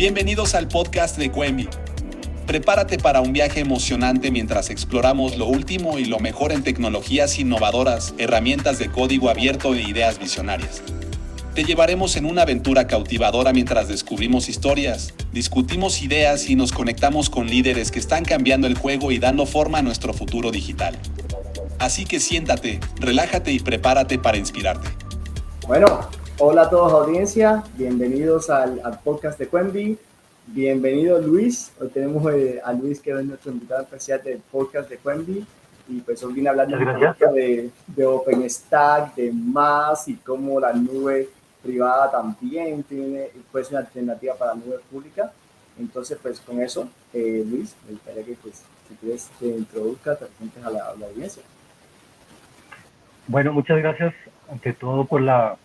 Bienvenidos al podcast de Quemby. Prepárate para un viaje emocionante mientras exploramos lo último y lo mejor en tecnologías innovadoras, herramientas de código abierto e ideas visionarias. Te llevaremos en una aventura cautivadora mientras descubrimos historias, discutimos ideas y nos conectamos con líderes que están cambiando el juego y dando forma a nuestro futuro digital. Así que siéntate, relájate y prepárate para inspirarte. Bueno, hola a todos audiencia, bienvenidos al podcast de Quemby. Bienvenido Luis, hoy tenemos a Luis que es nuestro invitado especial del podcast de Quemby y pues hoy viene hablando un poquito de OpenStack, de más y cómo la nube privada también tiene pues una alternativa para la nube pública. Entonces pues con eso, Luis, me gustaría que pues si quieres te introduzcas, te presentes a la audiencia. Bueno, muchas gracias ante todo por la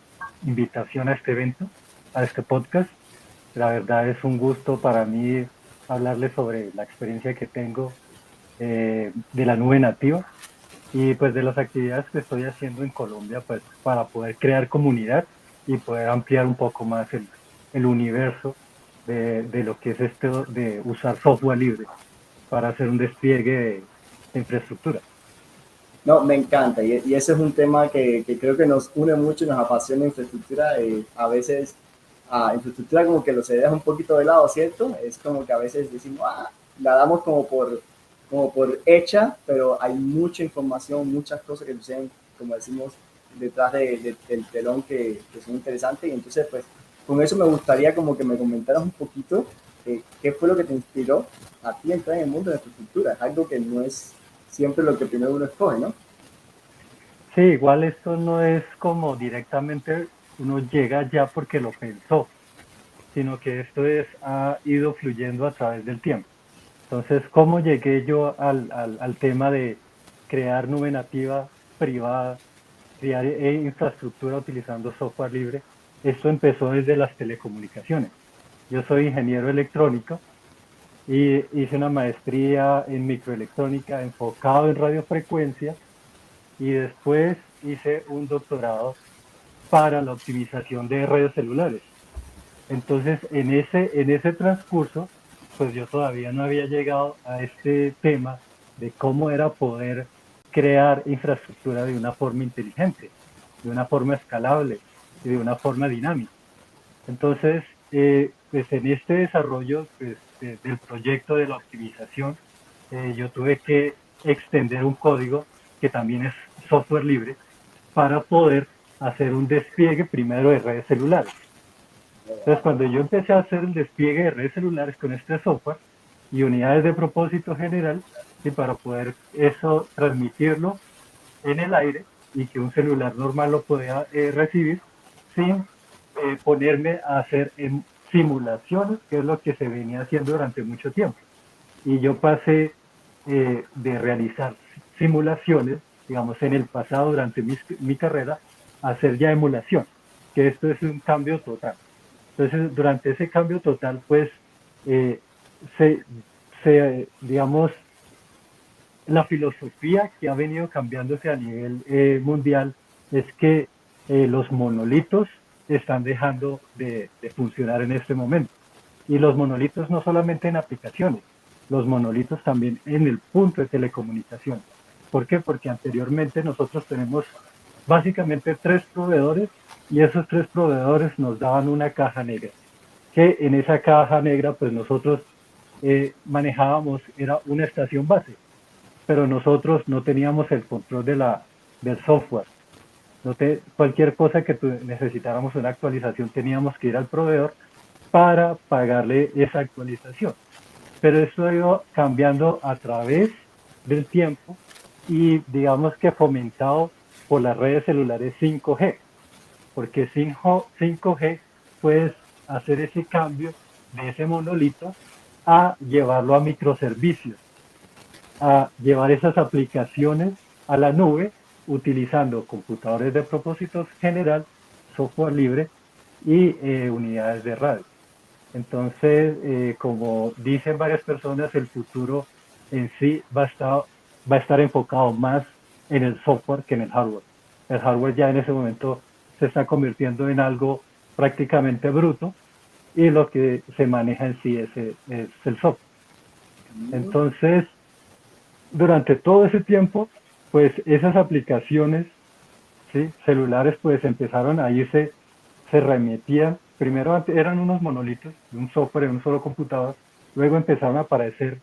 invitación a este evento, a este podcast. La verdad es un gusto para mí hablarles sobre la experiencia que tengo de la nube nativa y pues de las actividades que estoy haciendo en Colombia pues para poder crear comunidad y poder ampliar un poco más el universo de lo que es esto de usar software libre para hacer un despliegue de infraestructura. No, me encanta y ese es un tema que creo que nos une mucho y nos apasiona infraestructura. A veces infraestructura como que lo se deja un poquito de lado, ¿cierto? Es como que a veces decimos, la damos como por hecha, pero hay mucha información, muchas cosas que suceden, como decimos, detrás del telón que son interesantes. Y entonces, pues, con eso me gustaría como que me comentaras un poquito qué fue lo que te inspiró a ti entrar en el mundo de la infraestructura. Es algo que no es siempre lo que primero uno escoge, ¿no? Sí, igual esto no es como directamente uno llega ya porque lo pensó, sino que esto ha ido fluyendo a través del tiempo. Entonces, ¿cómo llegué yo al tema de crear nube nativa privada, crear infraestructura utilizando software libre? Esto empezó desde las telecomunicaciones. Yo soy ingeniero electrónico y hice una maestría en microelectrónica enfocado en radiofrecuencia y después hice un doctorado para la optimización de redes celulares. Entonces, en ese transcurso, pues yo todavía no había llegado a este tema de cómo era poder crear infraestructura de una forma inteligente, de una forma escalable y de una forma dinámica. Entonces, pues en este desarrollo pues, del proyecto de la optimización, yo tuve que extender un código que también es software libre para poder hacer un despliegue primero de redes celulares. Entonces, cuando yo empecé a hacer el despliegue de redes celulares con este software y unidades de propósito general, y para poder eso transmitirlo en el aire y que un celular normal lo pueda recibir sin ponerme a hacer simulaciones, que es lo que se venía haciendo durante mucho tiempo. Y yo pasé de realizar simulaciones, digamos, en el pasado durante mi carrera, a hacer ya emulación, que esto es un cambio total. Entonces, durante ese cambio total, pues, digamos, la filosofía que ha venido cambiándose a nivel mundial es que los monolitos están dejando de funcionar en este momento. Y los monolitos no solamente en aplicaciones, los monolitos también en el punto de telecomunicación. ¿Por qué? Porque anteriormente nosotros tenemos básicamente 3 proveedores y esos 3 proveedores nos daban una caja negra. Que en esa caja negra pues nosotros manejábamos, era una estación base, pero nosotros no teníamos el control del software. Cualquier cosa que necesitáramos una actualización teníamos que ir al proveedor para pagarle esa actualización. Pero esto ha ido cambiando a través del tiempo y digamos que fomentado por las redes celulares 5G, porque 5G puedes hacer ese cambio de ese monolito a llevarlo a microservicios, a llevar esas aplicaciones a la nube utilizando computadores de propósito general, software libre y unidades de radio. Entonces, como dicen varias personas, el futuro en sí va a estar enfocado más en el software que en el hardware. El hardware ya en ese momento se está convirtiendo en algo prácticamente bruto y lo que se maneja en sí es el software. Entonces, durante todo ese tiempo, pues esas aplicaciones, ¿sí?, celulares, pues empezaron a irse, se remetían. Primero eran unos monolitos, un software en un solo computador, luego empezaron a aparecer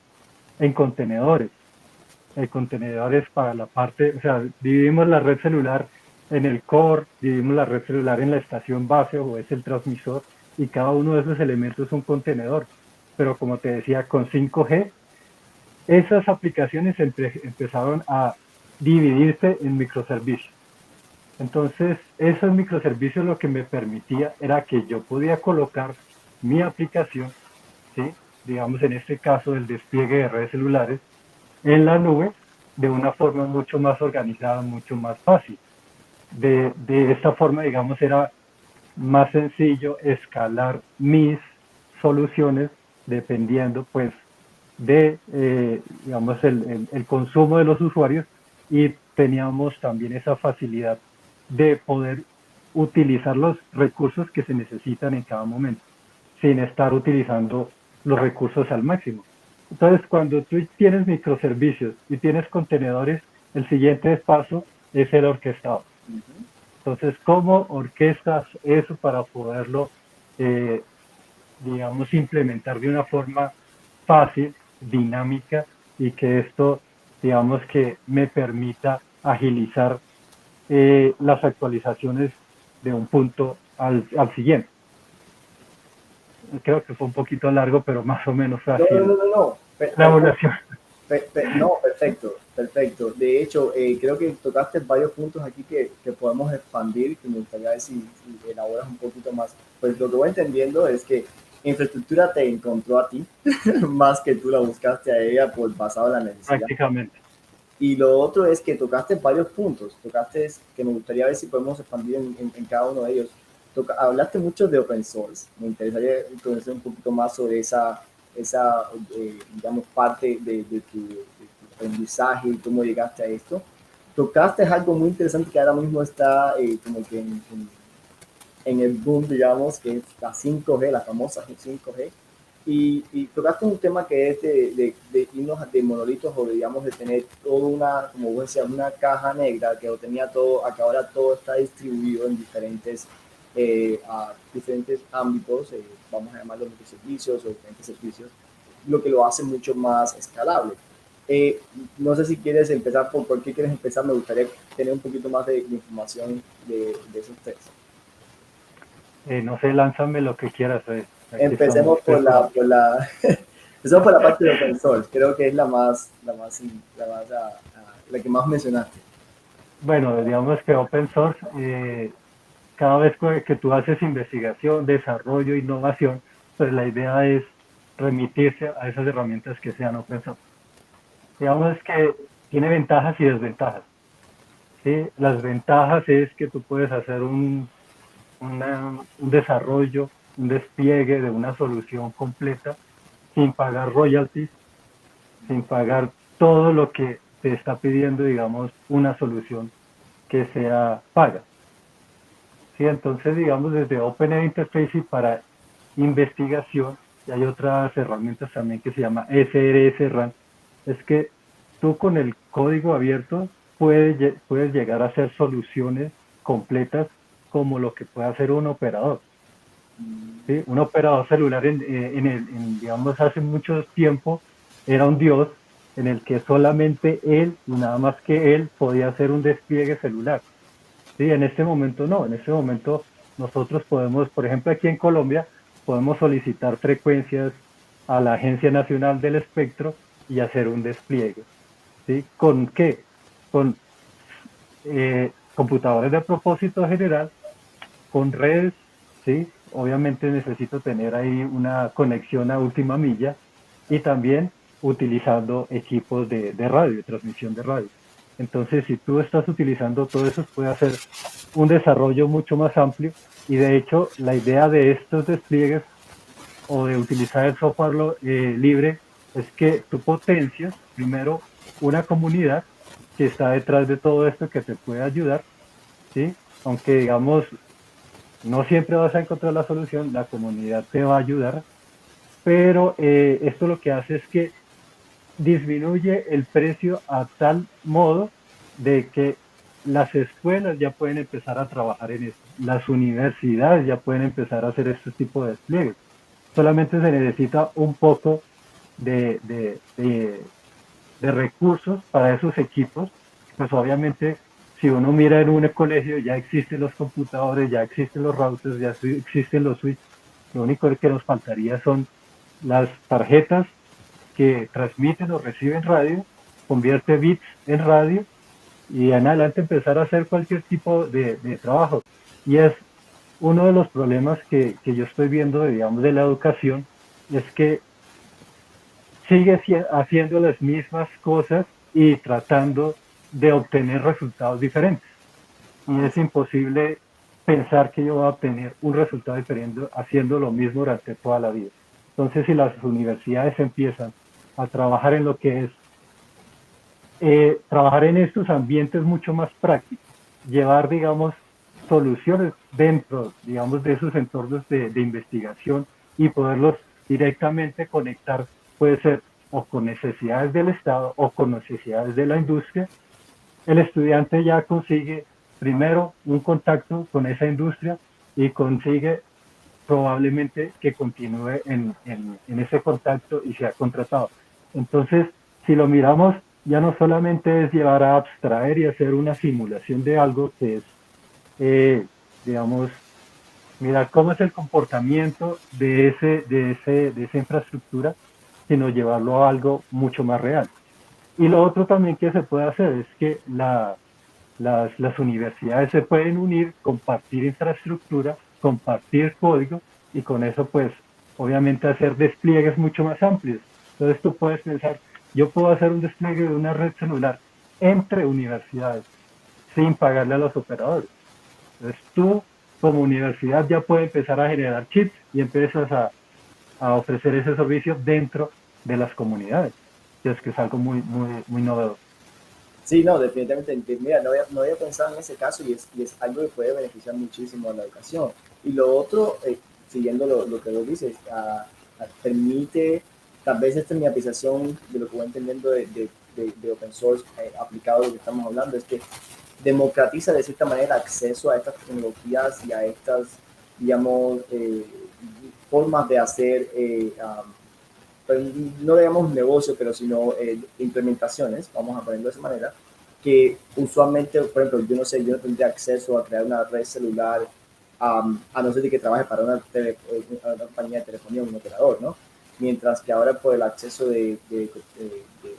en contenedores para la parte, o sea, dividimos la red celular en el core, dividimos la red celular en la estación base o es el transmisor, y cada uno de esos elementos es un contenedor. Pero como te decía, con 5G, esas aplicaciones empezaron a dividirse en microservicios. Entonces, esos microservicios lo que me permitía era que yo podía colocar mi aplicación, ¿sí?, digamos en este caso el despliegue de redes celulares, en la nube de una forma mucho más organizada, mucho más fácil. De esta forma, digamos, era más sencillo escalar mis soluciones dependiendo, pues, de, digamos, el consumo de los usuarios, y teníamos también esa facilidad de poder utilizar los recursos que se necesitan en cada momento, sin estar utilizando los recursos al máximo. Entonces, cuando tú tienes microservicios y tienes contenedores, el siguiente paso es el orquestado. Entonces, ¿cómo orquestas eso para poderlo, digamos, implementar de una forma fácil, dinámica, y que esto, digamos, que me permita agilizar las actualizaciones de un punto al siguiente? Creo que fue un poquito largo, pero más o menos fue así No. la evaluación. No, perfecto, perfecto. De hecho, creo que tocaste varios puntos aquí que podemos expandir, que me gustaría ver si elaboras un poquito más. Pues lo que voy entendiendo es que infraestructura te encontró a ti, más que tú la buscaste a ella por basado en la necesidad. Prácticamente. Y lo otro es que tocaste varios puntos, tocaste que me gustaría ver si podemos expandir en cada uno de ellos. Hablaste mucho de open source, me interesaría conocer un poquito más sobre esa digamos, parte de tu aprendizaje y cómo llegaste a esto. Tocaste algo muy interesante que ahora mismo está como que en el boom, digamos, que es la 5G, la famosa 5G. Y tocaste un tema que es de irnos de monolitos, o digamos de tener toda una, como vos decías, una caja negra que lo tenía todo, acá ahora todo está distribuido en diferentes ámbitos, vamos a llamarlos servicios o diferentes servicios, lo que lo hace mucho más escalable. No sé si quieres empezar por qué quieres empezar, me gustaría tener un poquito más de información de esos tres. No sé, lánzame lo que quieras. Empecemos por la empecemos por la parte de open source, creo que es la que más mencionaste. Bueno, digamos que open source, cada vez que tú haces investigación, desarrollo, innovación, pues la idea es remitirse a esas herramientas que sean open source. Digamos que tiene ventajas y desventajas, ¿sí? Las ventajas es que tú puedes hacer un desarrollo, un despliegue de una solución completa sin pagar royalties, sin pagar todo lo que te está pidiendo, digamos, una solución que sea paga. Sí, entonces, digamos, desde OpenAI Interface para investigación, y hay otras herramientas también que se llama SRS-RAN, es que tú con el código abierto puedes llegar a hacer soluciones completas como lo que puede hacer un operador. ¿Sí? Un operador celular, digamos, hace mucho tiempo era un dios en el que solamente él y nada más que él podía hacer un despliegue celular. Sí, en este momento no, en este momento nosotros podemos, por ejemplo, aquí en Colombia, podemos solicitar frecuencias a la Agencia Nacional del Espectro y hacer un despliegue. ¿Sí? ¿Con qué? Con computadores de propósito general, con redes, ¿sí? Obviamente necesito tener ahí una conexión a última milla, y también utilizando equipos de radio, de transmisión de radio. Entonces, si tú estás utilizando todo eso, puede hacer un desarrollo mucho más amplio, y de hecho, la idea de estos despliegues o de utilizar el software libre es que tú potencias primero una comunidad que está detrás de todo esto, que te puede ayudar, ¿sí? Aunque, digamos, No siempre vas a encontrar la solución, la comunidad te va a ayudar, pero esto lo que hace es que disminuye el precio a tal modo de que las escuelas ya pueden empezar a trabajar en esto, las universidades ya pueden empezar a hacer este tipo de despliegues. Solamente se necesita un poco de, de, de, de recursos para esos equipos. Pues obviamente, si uno mira en un colegio, ya existen los computadores, ya existen los routers, ya existen los switches. Lo único que nos faltaría son las tarjetas que transmiten o reciben radio, convierte bits en radio y en adelante empezar a hacer cualquier tipo de trabajo. Y es uno de los problemas que yo estoy viendo, digamos, de la educación, es que sigue haciendo las mismas cosas y tratando de obtener resultados diferentes. Y es imposible pensar que yo voy a obtener un resultado diferente haciendo lo mismo durante toda la vida. Entonces, si las universidades empiezan a trabajar en lo que es trabajar en estos ambientes mucho más prácticos, llevar, digamos, soluciones dentro, digamos, de esos entornos de investigación y poderlos directamente conectar, puede ser o con necesidades del Estado o con necesidades de la industria, el estudiante ya consigue primero un contacto con esa industria y consigue probablemente que continúe en ese contacto y sea contratado. Entonces, si lo miramos, ya no solamente es llevar a abstraer y hacer una simulación de algo que es, digamos, mirar cómo es el comportamiento de esa infraestructura, sino llevarlo a algo mucho más real. Y lo otro también que se puede hacer es que las universidades se pueden unir, compartir infraestructura, compartir código y con eso pues obviamente hacer despliegues mucho más amplios. Entonces tú puedes pensar, yo puedo hacer un despliegue de una red celular entre universidades sin pagarle a los operadores. Entonces tú como universidad ya puedes empezar a generar chips y empiezas a ofrecer ese servicio dentro de las comunidades. Es que es algo muy novedoso. Sí, no, definitivamente. Mira, no había pensado en ese caso y es algo que puede beneficiar muchísimo a la educación. Y lo otro, siguiendo lo que vos dices, permite, tal vez esta es mi apreciación de lo que voy entendiendo de open source aplicado a lo que estamos hablando, es que democratiza de cierta manera acceso a estas tecnologías y a estas, digamos, formas de hacer no digamos negocio, pero sino implementaciones, vamos a ponerlo de esa manera, que usualmente, por ejemplo, yo no sé, yo no tendría acceso a crear una red celular a no ser de que trabaje para una compañía de telefonía o un operador, ¿no? Mientras que ahora por el acceso de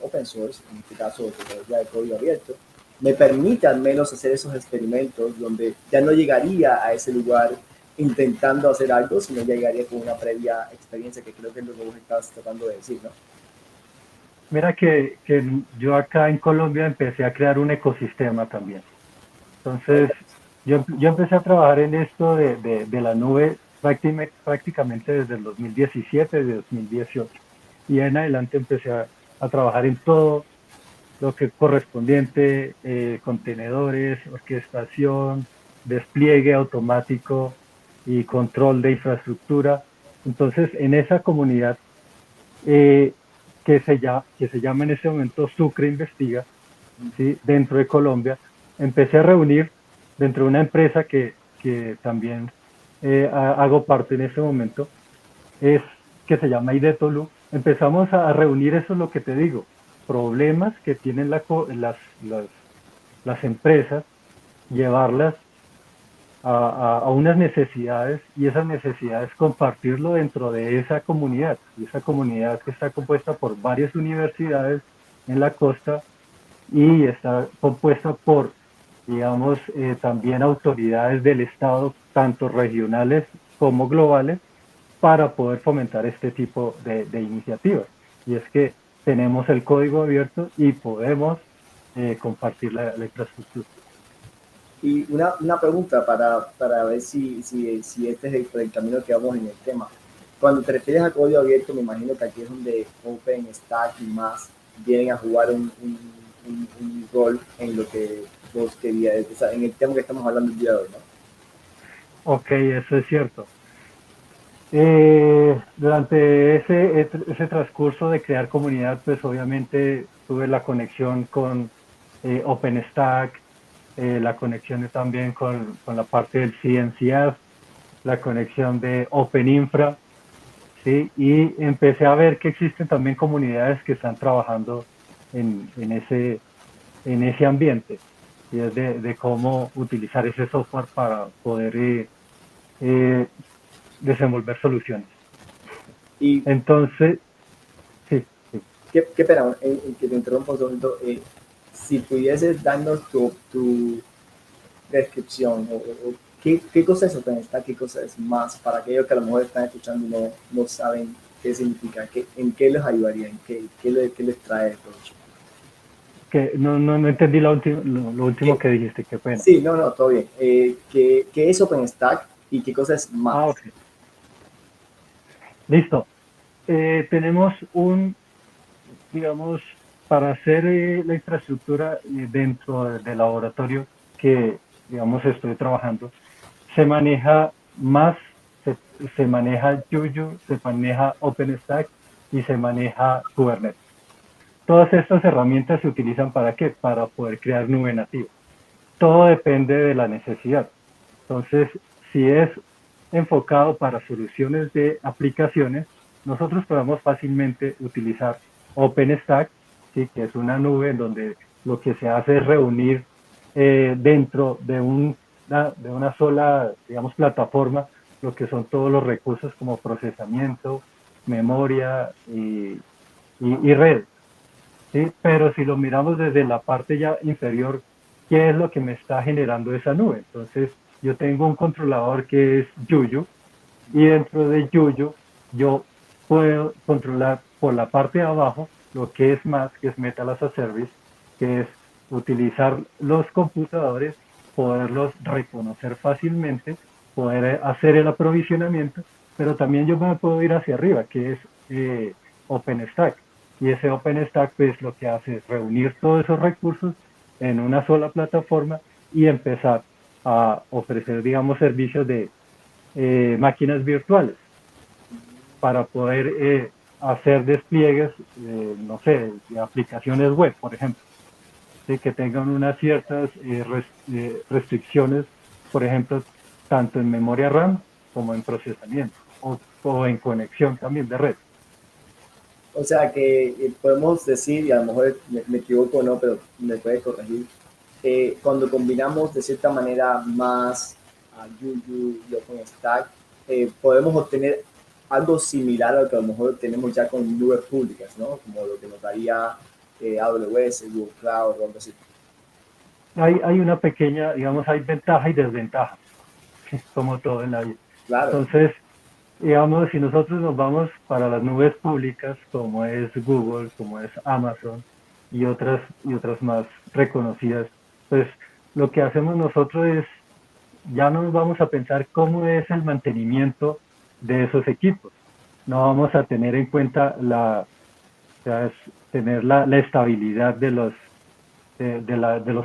open source, en este caso tecnología de código abierto, me permite al menos hacer esos experimentos donde ya no llegaría a ese lugar intentando hacer algo, sino llegaría con una previa experiencia, que creo que es lo que vos estás tratando de decir, ¿no? Mira que yo acá en Colombia empecé a crear un ecosistema también. Entonces, yo empecé a trabajar en esto de la nube prácticamente desde el 2017, desde 2018. Y en adelante empecé a trabajar en todo lo que correspondiente, contenedores, orquestación, despliegue automático y control de infraestructura. Entonces, en esa comunidad eh, que se llama en ese momento Sucre Investiga, ¿sí? Dentro de Colombia, empecé a reunir dentro de una empresa que también hago parte en ese momento, es que se llama Idetolu. Empezamos a reunir, eso es lo que te digo, problemas que tienen las empresas, llevarlas a unas necesidades y esas necesidades compartirlo dentro de esa comunidad. Y esa comunidad que está compuesta por varias universidades en la costa y está compuesta por, digamos, también autoridades del Estado, tanto regionales como globales, para poder fomentar este tipo de iniciativas. Y es que tenemos el código abierto y podemos compartir la infraestructura. Y una pregunta para ver si este es el camino que vamos en el tema. Cuando te refieres a código abierto, me imagino que aquí es donde OpenStack y más vienen a jugar un rol en lo que vos querías, o sea, en el tema que estamos hablando el día de hoy, ¿no? Ok, eso es cierto. Durante ese transcurso de crear comunidad, pues obviamente tuve la conexión con OpenStack, la conexión también con la parte del CNCF, la conexión de OpenInfra, ¿sí? Y empecé a ver que existen también comunidades que están trabajando en ese ambiente, y es de cómo utilizar ese software para poder eh, desenvolver soluciones. Y Entonces, sí, sí. qué pena, que te interrumpa un segundo. Si pudieses darnos tu descripción o qué cosa es OpenStack, qué cosa es más, para aquellos que a lo mejor están escuchando y no saben qué significa, en qué les ayudaría, qué les trae de provecho. Que no entendí lo último ¿Qué? que dijiste, qué pena. Sí, no, todo bien. ¿Qué es OpenStack y qué cosa es Ah, más? ok. Listo. Tenemos digamos, para hacer la infraestructura del laboratorio que, digamos, estoy trabajando, se maneja más, se, se maneja Juju, se maneja OpenStack y se maneja Kubernetes. Todas estas herramientas se utilizan ¿para qué? Para poder crear nube nativa. Todo depende de la necesidad. Entonces, si es enfocado para soluciones de aplicaciones, nosotros podemos fácilmente utilizar OpenStack, ¿sí? Que es una nube en donde lo que se hace es reunir dentro de una sola, digamos, plataforma, lo que son todos los recursos como procesamiento, memoria y red. ¿Sí? Pero si lo miramos desde la parte ya inferior, ¿qué es lo que me está generando esa nube? Entonces, yo tengo un controlador que es Yuyu, y dentro de Yuyu yo puedo controlar por la parte de abajo lo que es más, que es Metal as a Service, que es utilizar los computadores, poderlos reconocer fácilmente, poder hacer el aprovisionamiento, pero también yo me puedo ir hacia arriba, que es OpenStack. Y ese OpenStack pues lo que hace es reunir todos esos recursos en una sola plataforma y empezar a ofrecer, digamos, servicios de máquinas virtuales para poder hacer despliegues, no sé, de aplicaciones web, por ejemplo, ¿sí? Que tengan unas ciertas restricciones, por ejemplo, tanto en memoria RAM como en procesamiento o en conexión también de red. O sea que podemos decir, y a lo mejor me equivoco o no, pero me puedes corregir, cuando combinamos de cierta manera más a Juju y OpenStack, podemos obtener algo similar a lo que a lo mejor tenemos ya con nubes públicas, ¿no? Como lo que nos daría AWS, Google Cloud o algo así. Hay una pequeña, digamos, hay ventaja y desventaja, como todo en la vida. Claro, Entonces, digamos, si nosotros nos vamos para las nubes públicas, como es Google, como es Amazon y otras más reconocidas, pues lo que hacemos nosotros es, ya nos vamos a pensar cómo es el mantenimiento de esos equipos. No vamos a tener en cuenta o sea, tener la estabilidad de los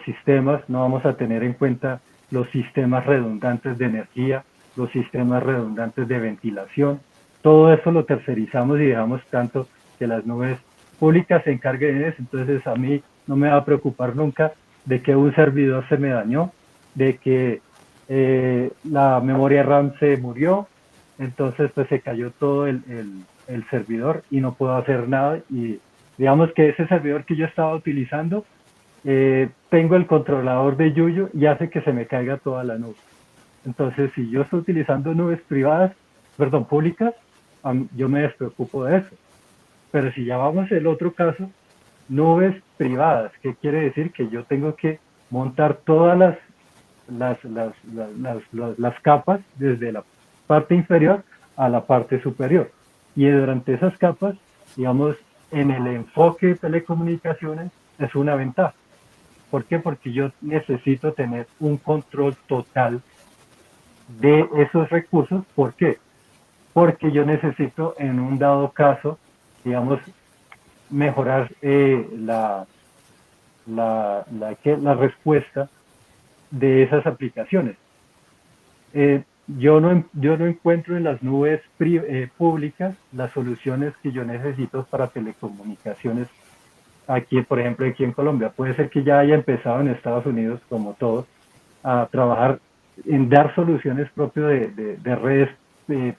sistemas, no vamos a tener en cuenta los sistemas redundantes de energía, los sistemas redundantes de ventilación. Todo eso lo tercerizamos y dejamos tanto que las nubes públicas se encarguen de eso. Entonces a mí no me va a preocupar nunca de que un servidor se me dañó, de que la memoria RAM se murió, entonces pues se cayó todo el servidor y no puedo hacer nada. Y digamos que ese servidor que yo estaba utilizando, tengo el controlador de Yuyu y hace que se me caiga toda la nube. Entonces, si yo estoy utilizando nubes privadas, perdón, públicas, yo me despreocupo de eso. Pero si ya vamos al otro caso, nubes privadas, ¿qué quiere decir? Que yo tengo que montar todas las capas desde la parte inferior a la parte superior. Y durante esas capas, digamos, en el enfoque de telecomunicaciones es una ventaja. ¿Por qué? Porque yo necesito tener un control total de esos recursos. ¿Por qué? Porque yo necesito, en un dado caso, digamos, mejorar la respuesta de esas aplicaciones. yo no encuentro en las nubes públicas las soluciones que yo necesito para telecomunicaciones aquí, por ejemplo, aquí en Colombia. Puede ser que ya haya empezado en Estados Unidos, como todos, a trabajar en dar soluciones propias de redes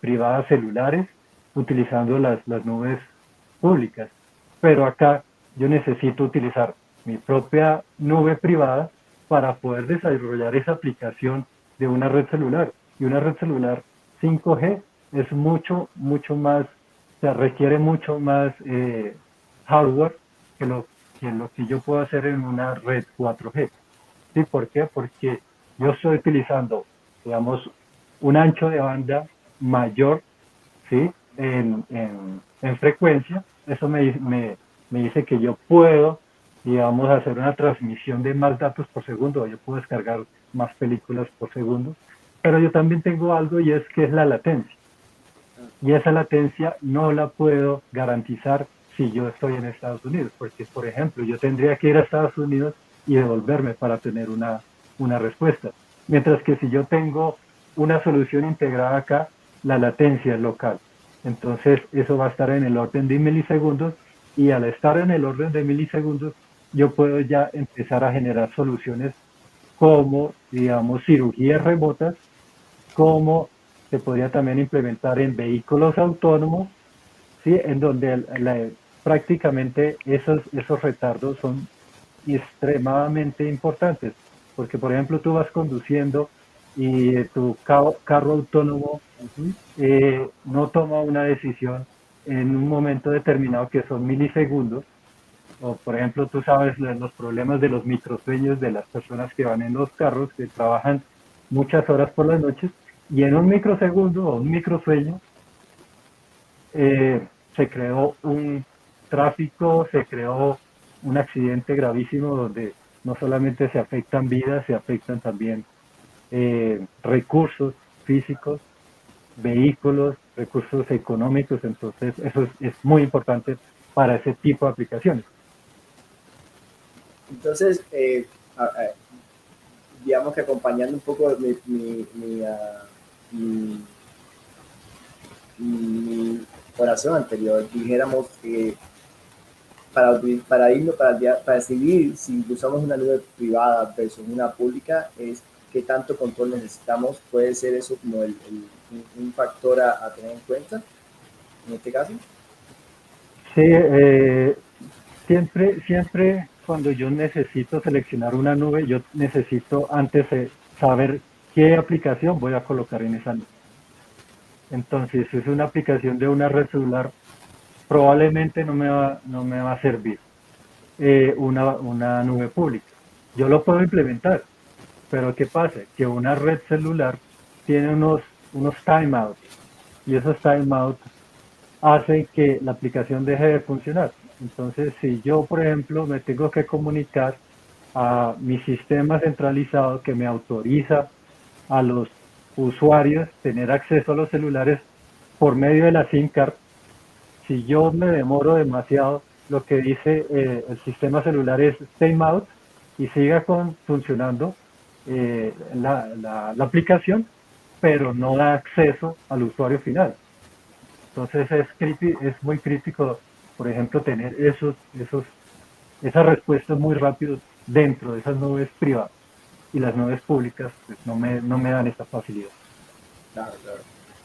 privadas celulares utilizando las nubes públicas. Pero acá yo necesito utilizar mi propia nube privada para poder desarrollar esa aplicación de una red celular. Y una red celular 5G es mucho más, o sea, requiere mucho más hardware que lo que yo puedo hacer en una red 4G. ¿Sí? ¿Por qué? Porque yo estoy utilizando, digamos, un ancho de banda mayor, ¿sí? En frecuencia. Eso me dice que yo puedo, digamos, hacer una transmisión de más datos por segundo, yo puedo descargar más películas por segundo, pero yo también tengo algo y es que es la latencia. Y esa latencia no la puedo garantizar si yo estoy en Estados Unidos, porque, por ejemplo, yo tendría que ir a Estados Unidos y devolverme para tener una respuesta. Mientras que si yo tengo una solución integrada acá, la latencia es local. Entonces, eso va a estar en el orden de milisegundos y al estar en el orden de milisegundos, yo puedo ya empezar a generar soluciones como, digamos, cirugías remotas, como se podría también implementar en vehículos autónomos, ¿sí? En donde prácticamente esos retardos son extremadamente importantes, porque por ejemplo tú vas conduciendo y tu carro autónomo no toma una decisión en un momento determinado que son milisegundos, o por ejemplo tú sabes los problemas de los microsueños de las personas que van en los carros, que trabajan muchas horas por las noches, y en un microsegundo o un microsueño se creó un tráfico, se creó un accidente gravísimo donde no solamente se afectan vidas, se afectan también recursos físicos, vehículos, recursos económicos. Entonces eso es muy importante para ese tipo de aplicaciones. Entonces, digamos que acompañando un poco mi, mi oración anterior, dijéramos que para decidir si usamos una nube privada versus una pública es qué tanto control necesitamos. Puede ser eso como un factor a tener en cuenta en este caso. Sí, siempre cuando yo necesito seleccionar una nube, yo necesito antes saber qué aplicación voy a colocar en esa nube. Entonces, si es una aplicación de una red celular, probablemente no me va a servir una nube pública. Yo lo puedo implementar, pero ¿qué pasa? Que una red celular tiene unos timeouts y esos timeouts hacen que la aplicación deje de funcionar. Entonces, si yo, por ejemplo, me tengo que comunicar a mi sistema centralizado que me autoriza a los usuarios tener acceso a los celulares por medio de la SIM card, si yo me demoro demasiado, lo que dice el sistema celular es timeout y siga funcionando la aplicación, pero no da acceso al usuario final. Entonces es muy crítico, por ejemplo, tener esas respuestas muy rápidas dentro de esas nubes privadas, y las nubes públicas pues, no me dan esta facilidad. Claro, claro.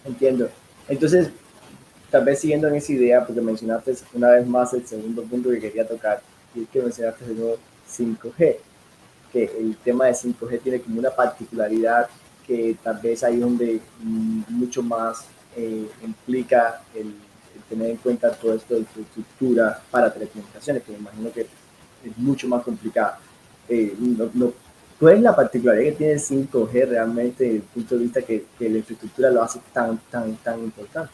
Entiendo. Entonces, tal vez siguiendo en esa idea, porque mencionaste una vez más el segundo punto que quería tocar, y es que mencionaste de nuevo 5G, que el tema de 5G tiene como una particularidad que tal vez ahí donde mucho más implica el tener en cuenta todo esto de infraestructura para telecomunicaciones, que me imagino que es mucho más complicada. ¿Cuál es la particularidad que tiene el 5G realmente desde el punto de vista que la infraestructura lo hace tan importante?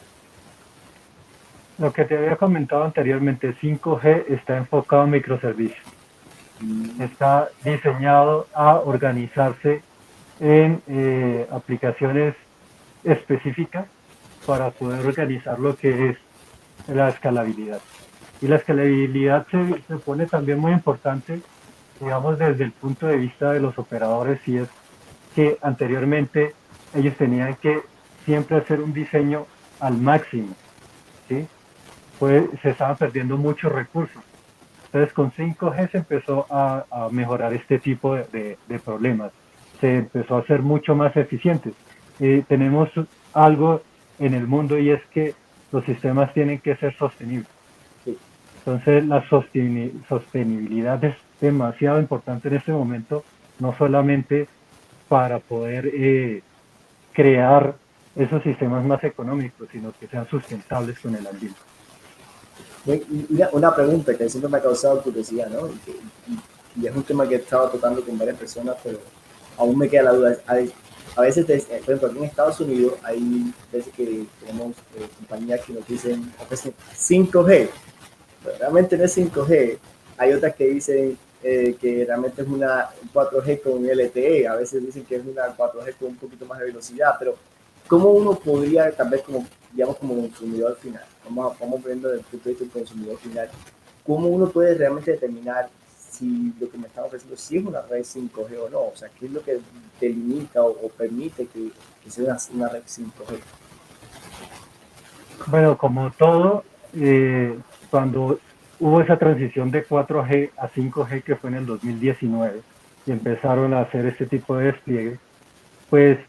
Lo que te había comentado anteriormente, 5G está enfocado en microservicios. Está diseñado a organizarse en aplicaciones específicas para poder organizar lo que es la escalabilidad. Y la escalabilidad se pone también muy importante, digamos, desde el punto de vista de los operadores, y es que anteriormente ellos tenían que siempre hacer un diseño al máximo, ¿sí? Pues se estaban perdiendo muchos recursos. Entonces con 5G se empezó a mejorar este tipo de problemas. Se empezó a ser mucho más eficientes. Tenemos algo en el mundo y es que los sistemas tienen que ser sostenibles. Sí. Entonces la sostenibilidad es demasiado importante en este momento, no solamente para poder crear esos sistemas más económicos, sino que sean sustentables con el ambiente. Una pregunta que siempre me ha causado curiosidad, ¿no? Y es un tema que he estado tratando con varias personas, pero aún me queda la duda. A veces, por ejemplo, aquí en Estados Unidos hay veces que tenemos compañías que nos dicen ofrecen 5G, pero realmente no es 5G. Hay otras que dicen que realmente es una 4G con LTE, a veces dicen que es una 4G con un poquito más de velocidad, pero ¿cómo uno podría, tal vez como, digamos, como consumidor final, vamos viendo desde el punto de vista del consumidor final, cómo uno puede realmente determinar si lo que me están ofreciendo si es una red 5G o no? O sea, ¿qué es lo que delimita o permite que sea una red 5G? Bueno, como todo, cuando hubo esa transición de 4G a 5G que fue en el 2019 y empezaron a hacer este tipo de despliegue, pues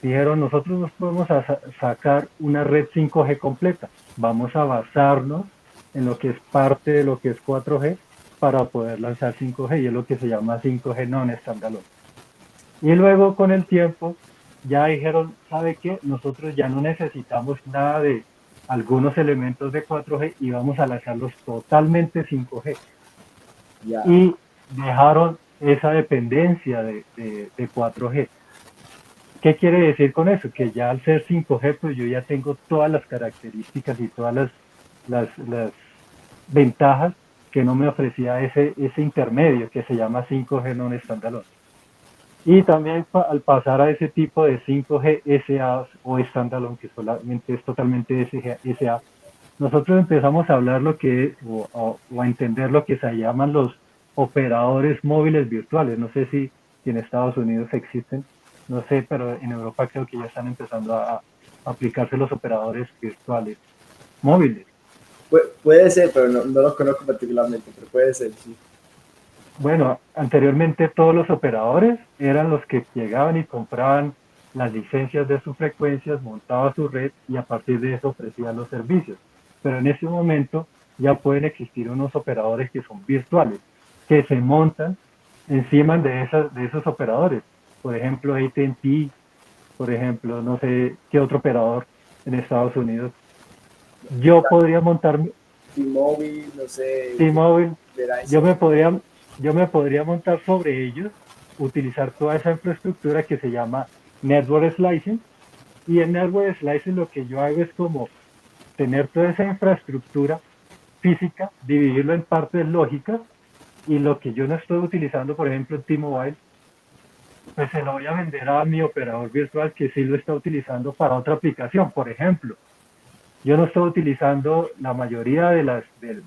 dijeron, nosotros nos podemos sacar una red 5G completa, vamos a basarnos en lo que es parte de lo que es 4G para poder lanzar 5G y es lo que se llama 5G non-standalone. Y luego con el tiempo ya dijeron, ¿sabe qué? Nosotros ya no necesitamos nada de algunos elementos de 4G y vamos a lanzarlos totalmente 5G. Ya. Y dejaron esa dependencia de 4G. ¿Qué quiere decir con eso? Que ya al ser 5G, pues yo ya tengo todas las características y todas las ventajas que no me ofrecía ese intermedio que se llama 5G non-standalone. Y también al pasar a ese tipo de 5G SA o standalone, que solamente es totalmente SA, nosotros empezamos a hablar lo que o a entender lo que se llaman los operadores móviles virtuales. No sé si en Estados Unidos existen, no sé, pero en Europa creo que ya están empezando a aplicarse los operadores virtuales móviles. Puede ser, pero no los conozco particularmente, pero puede ser, sí. Bueno, anteriormente todos los operadores eran los que llegaban y compraban las licencias de sus frecuencias, montaban su red y a partir de eso ofrecían los servicios. Pero en ese momento ya pueden existir unos operadores que son virtuales, que se montan encima de esos operadores. Por ejemplo, AT&T, por ejemplo, no sé qué otro operador en Estados Unidos. Yo podría montar T-Mobile, no sé, T-Mobile, yo Verizon. me podría, yo me podría montar sobre ellos, utilizar toda esa infraestructura que se llama Network Slicing. Y en Network Slicing lo que yo hago es como tener toda esa infraestructura física, dividirlo en partes lógicas y lo que yo no estoy utilizando, por ejemplo, en T-Mobile, pues se lo voy a vender a mi operador virtual que sí lo está utilizando para otra aplicación. Por ejemplo, yo no estoy utilizando, la mayoría de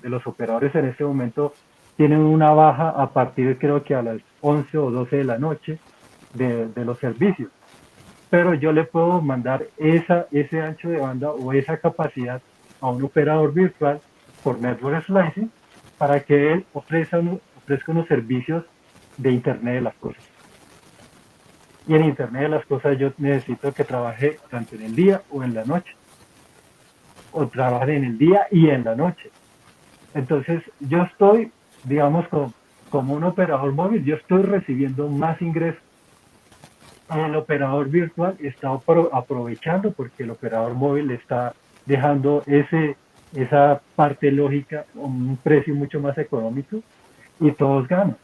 los operadores en este momento tienen una baja a partir creo que a las 11 o 12 de la noche de los servicios. Pero yo le puedo mandar ese ancho de banda o esa capacidad a un operador virtual por Network Slicing para que él ofrezca unos servicios de Internet de las cosas. Y en Internet de las cosas yo necesito que trabaje tanto en el día o en la noche, o trabaje en el día y en la noche. Entonces yo estoy, digamos, como un operador móvil, yo estoy recibiendo más ingresos. El operador virtual está aprovechando porque el operador móvil está dejando esa parte lógica a un precio mucho más económico y todos ganan.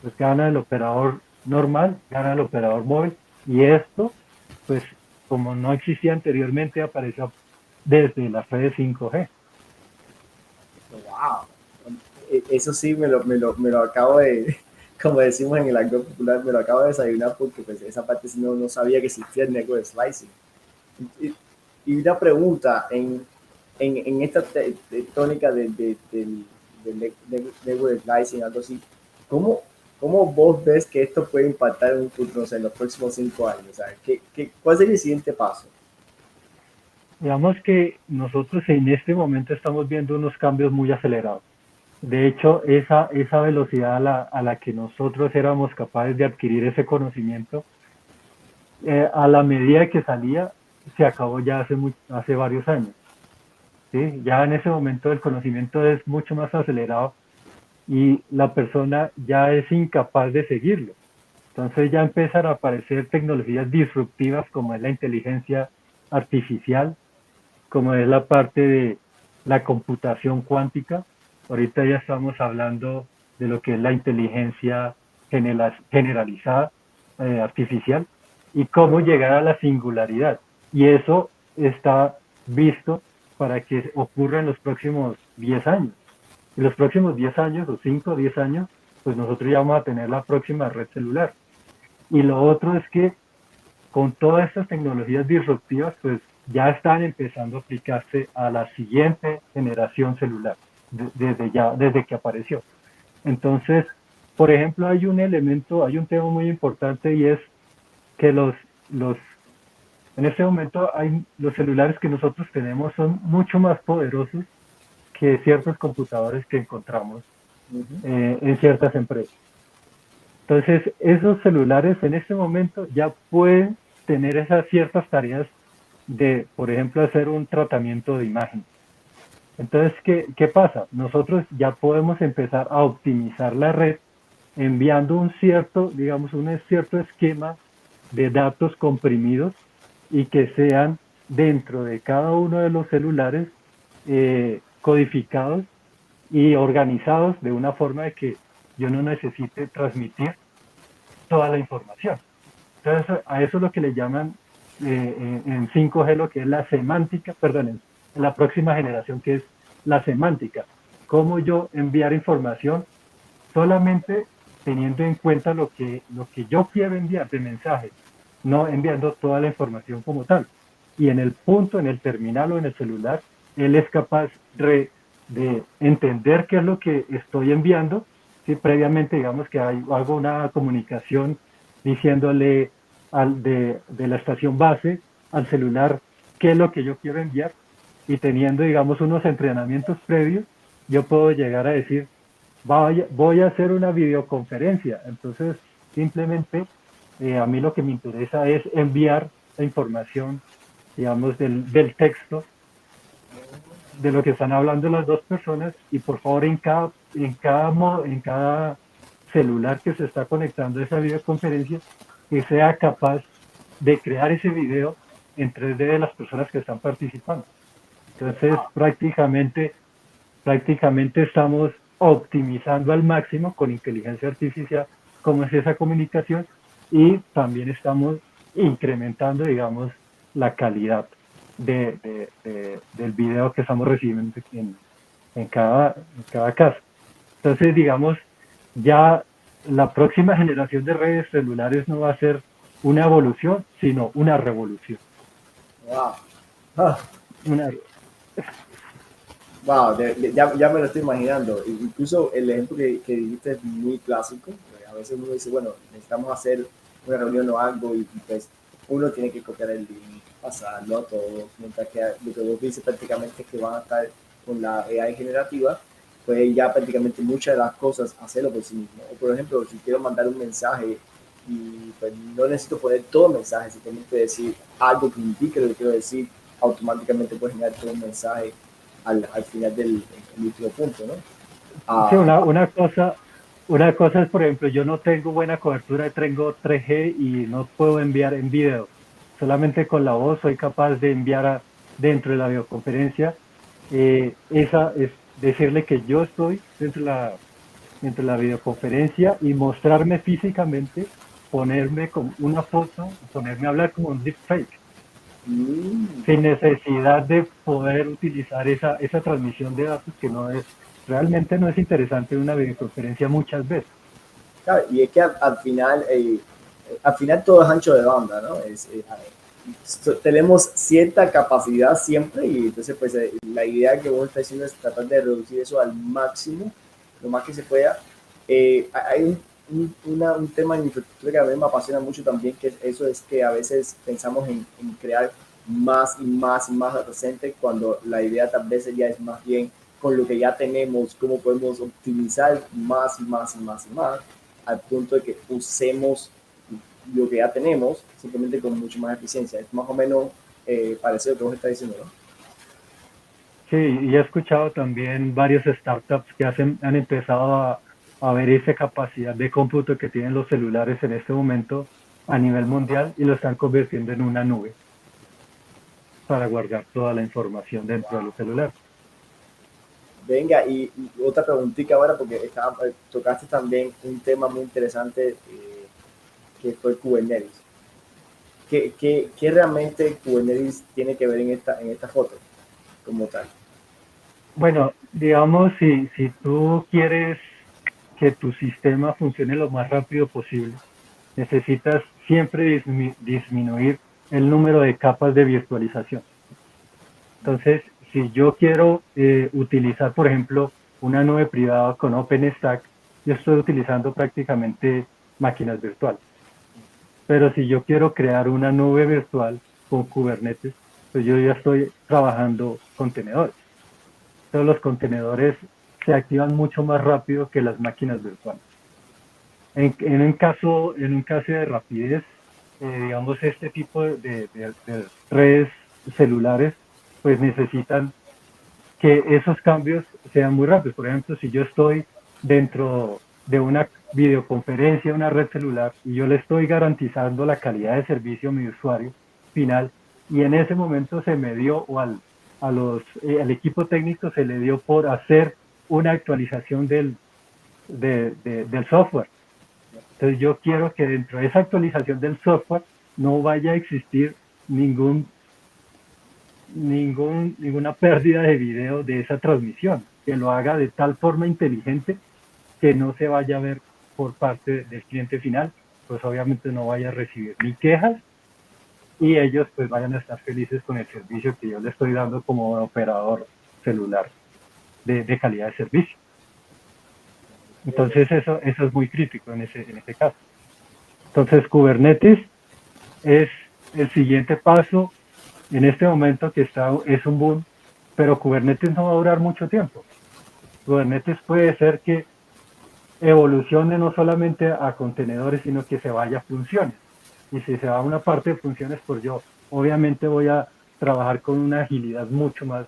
Pues gana el operador normal, gana el operador móvil y esto, pues como no existía anteriormente, apareció desde la red 5G. Wow. Eso sí me lo acabo de, como decimos en el argot popular, me lo acabo de desayunar porque pues esa parte sí no sabía que existía el network slicing. Y, y una pregunta, en esta tónica del network slicing, algo así, ¿cómo, ¿cómo vos ves que esto puede impactar en un futuro, no sé, en los próximos 5 años? O sea, ¿cuál sería el siguiente paso? Digamos que nosotros en este momento estamos viendo unos cambios muy acelerados. De hecho, esa velocidad a la que nosotros éramos capaces de adquirir ese conocimiento, a la medida que salía, se acabó ya hace varios años. ¿Sí? Ya en ese momento el conocimiento es mucho más acelerado y la persona ya es incapaz de seguirlo. Entonces ya empiezan a aparecer tecnologías disruptivas como es la inteligencia artificial, como es la parte de la computación cuántica. Ahorita ya estamos hablando de lo que es la inteligencia generalizada artificial y cómo llegar a la singularidad. Y eso está visto para que ocurra en los próximos 10 años. En los próximos 10 años o 5 o 10 años, pues nosotros ya vamos a tener la próxima red celular. Y lo otro es que con todas estas tecnologías disruptivas, pues ya están empezando a aplicarse a la siguiente generación celular, desde que apareció. Entonces, por ejemplo, hay un tema muy importante y es que en este momento los celulares que nosotros tenemos son mucho más poderosos que ciertos computadores que encontramos en ciertas empresas. Entonces, esos celulares en este momento ya pueden tener esas ciertas tareas de, por ejemplo, hacer un tratamiento de imagen. Entonces, ¿qué pasa? Nosotros ya podemos empezar a optimizar la red enviando un cierto esquema de datos comprimidos y que sean dentro de cada uno de los celulares codificados y organizados de una forma de que yo no necesite transmitir toda la información. Entonces, a eso es lo que le llaman en 5G lo que es la semántica, perdón, en la próxima generación que es la semántica. Cómo yo enviar información solamente teniendo en cuenta lo que yo quiero enviar de mensaje, no enviando toda la información como tal. Y en el punto, en el terminal o en el celular, él es capaz de entender qué es lo que estoy enviando. Si previamente, digamos que hago una comunicación diciéndole de la estación base al celular qué es lo que yo quiero enviar y teniendo, digamos, unos entrenamientos previos, yo puedo llegar a decir, voy a hacer una videoconferencia. Entonces, simplemente a mí lo que me interesa es enviar la información, digamos, del texto de lo que están hablando las dos personas y por favor en cada celular que se está conectando a esa videoconferencia que sea capaz de crear ese video en 3D de las personas que están participando. Entonces prácticamente estamos optimizando al máximo con inteligencia artificial cómo es esa comunicación y también estamos incrementando, digamos, la calidad del video que estamos recibiendo en cada caso. Entonces, digamos, ya la próxima generación de redes celulares no va a ser una evolución, sino una revolución. Wow. Wow, ya me lo estoy imaginando. Incluso el ejemplo que dijiste es muy clásico. A veces uno dice, bueno, necesitamos hacer una reunión o algo y pues uno tiene que copiar el link, pasarlo a todos, mientras que lo que vos dices prácticamente es que van a estar con la AI generativa, pues ya prácticamente muchas de las cosas hacerlo por sí mismo. O por ejemplo, si quiero mandar un mensaje y pues no necesito poner todo el mensaje, simplemente decir algo que indique lo que quiero decir, automáticamente puedo generar todo un mensaje al final del último punto, ¿no? Sí, una cosa es, por ejemplo, yo no tengo buena cobertura, tengo 3G y no puedo enviar en video. Solamente con la voz soy capaz de enviar dentro de la videoconferencia. Esa es decirle que yo estoy dentro de la videoconferencia y mostrarme físicamente, ponerme con una foto, ponerme a hablar como un deepfake. Sin necesidad de poder utilizar esa transmisión de datos que realmente no es interesante en una videoconferencia muchas veces. Claro, y es que al final todo es ancho de banda, ¿no? Tenemos cierta capacidad siempre y entonces pues la idea que vos estás haciendo es tratar de reducir eso al máximo, lo más que se pueda. Hay un tema en infraestructura que a mí me apasiona mucho también, que eso es que a veces pensamos en crear más y más y más data center cuando la idea tal vez ya es más bien con lo que ya tenemos, cómo podemos optimizar más y más y más y más, al punto de que usemos lo que ya tenemos simplemente con mucho más eficiencia. Es más o menos parecido a lo que vos estás diciendo, ¿no? Sí, y he escuchado también varios startups que han empezado a ver esa capacidad de cómputo que tienen los celulares en este momento a nivel mundial y lo están convirtiendo en una nube para guardar toda la información dentro de los celulares. Venga, y otra preguntita ahora, porque tocaste también un tema muy interesante que fue Kubernetes. ¿Qué realmente Kubernetes tiene que ver en esta foto como tal? Bueno, digamos, si tú quieres que tu sistema funcione lo más rápido posible, necesitas siempre disminuir el número de capas de virtualización. Entonces, si yo quiero utilizar, por ejemplo, una nube privada con OpenStack, yo estoy utilizando prácticamente máquinas virtuales. Pero si yo quiero crear una nube virtual con Kubernetes, pues yo ya estoy trabajando contenedores. Entonces los contenedores se activan mucho más rápido que las máquinas virtuales. En un caso de rapidez, digamos, este tipo de redes celulares, pues necesitan que esos cambios sean muy rápidos. Por ejemplo, si yo estoy dentro de una videoconferencia, una red celular, y yo le estoy garantizando la calidad de servicio a mi usuario final, y en ese momento se me dio, o al equipo técnico se le dio por hacer una actualización del software. Entonces yo quiero que dentro de esa actualización del software no vaya a existir ninguna pérdida de video de esa transmisión, que lo haga de tal forma inteligente que no se vaya a ver por parte del cliente final, pues obviamente no vaya a recibir ni quejas y ellos pues vayan a estar felices con el servicio que yo le estoy dando como operador celular de calidad de servicio. Entonces eso es muy crítico en ese caso. Entonces Kubernetes es el siguiente paso en este momento que es un boom, pero Kubernetes no va a durar mucho tiempo. Kubernetes puede ser que evolucione no solamente a contenedores, sino que se vaya a funciones. Y si se va a una parte de funciones, pues yo obviamente voy a trabajar con una agilidad mucho más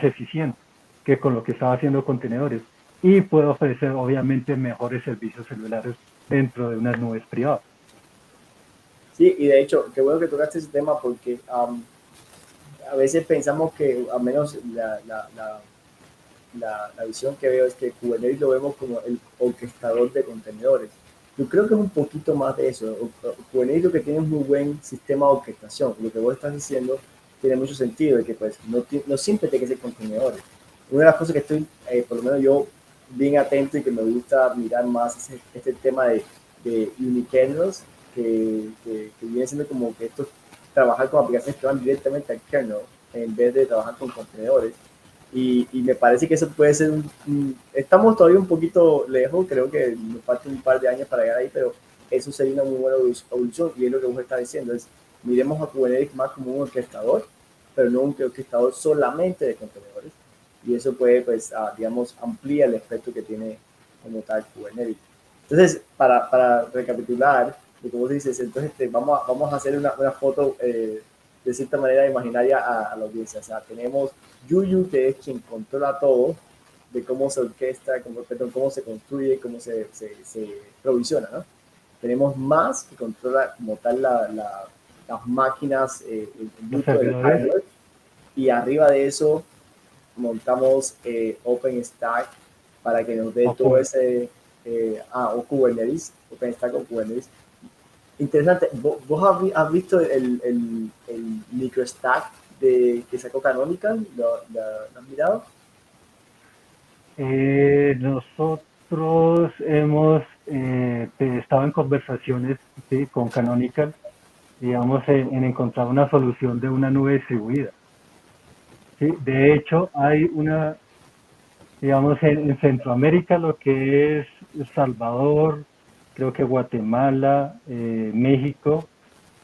eficiente que con lo que estaba haciendo contenedores. Y puedo ofrecer obviamente mejores servicios celulares dentro de unas nubes privadas. Sí, y de hecho, qué bueno que tocaste ese tema porque a veces pensamos que, al menos la visión que veo es que Kubernetes lo vemos como el orquestador de contenedores. Yo creo que es un poquito más de eso. Kubernetes lo que tiene es muy buen sistema de orquestación. Lo que vos estás diciendo tiene mucho sentido, de que pues no siempre tiene que ser contenedores. Una de las cosas que estoy, por lo menos yo, bien atento y que me gusta mirar más es este tema de unikernels, que viene siendo como que esto trabajar con aplicaciones que van directamente al kernel en vez de trabajar con contenedores. Y me parece que eso puede ser estamos todavía un poquito lejos, creo que nos falta un par de años para llegar ahí, pero eso sería una muy buena evolución y es lo que vos estás diciendo, es miremos a Kubernetes más como un orquestador, pero no un orquestador solamente de contenedores, y eso puede, pues, digamos, amplía el efecto que tiene como tal Kubernetes. Entonces, para recapitular lo que vos dices, entonces vamos a hacer una foto de cierta manera imaginaria a la audiencia. O sea, tenemos Yuyu, que es quien controla todo, de cómo se orquesta, cómo se construye, cómo se provisiona, ¿no? Tenemos Más, que controla como tal las máquinas, el núcleo del hardware, y arriba de eso montamos OpenStack para que nos dé todo ese, o Kubernetes, OpenStack o Kubernetes. Interesante. ¿Vos has visto el microstack que sacó Canonical? ¿Lo has mirado? Nosotros hemos estado en conversaciones, ¿sí?, con Canonical, digamos, en encontrar una solución de una nube distribuida. ¿Sí? De hecho, hay digamos, en Centroamérica, lo que es El Salvador, creo que Guatemala, México,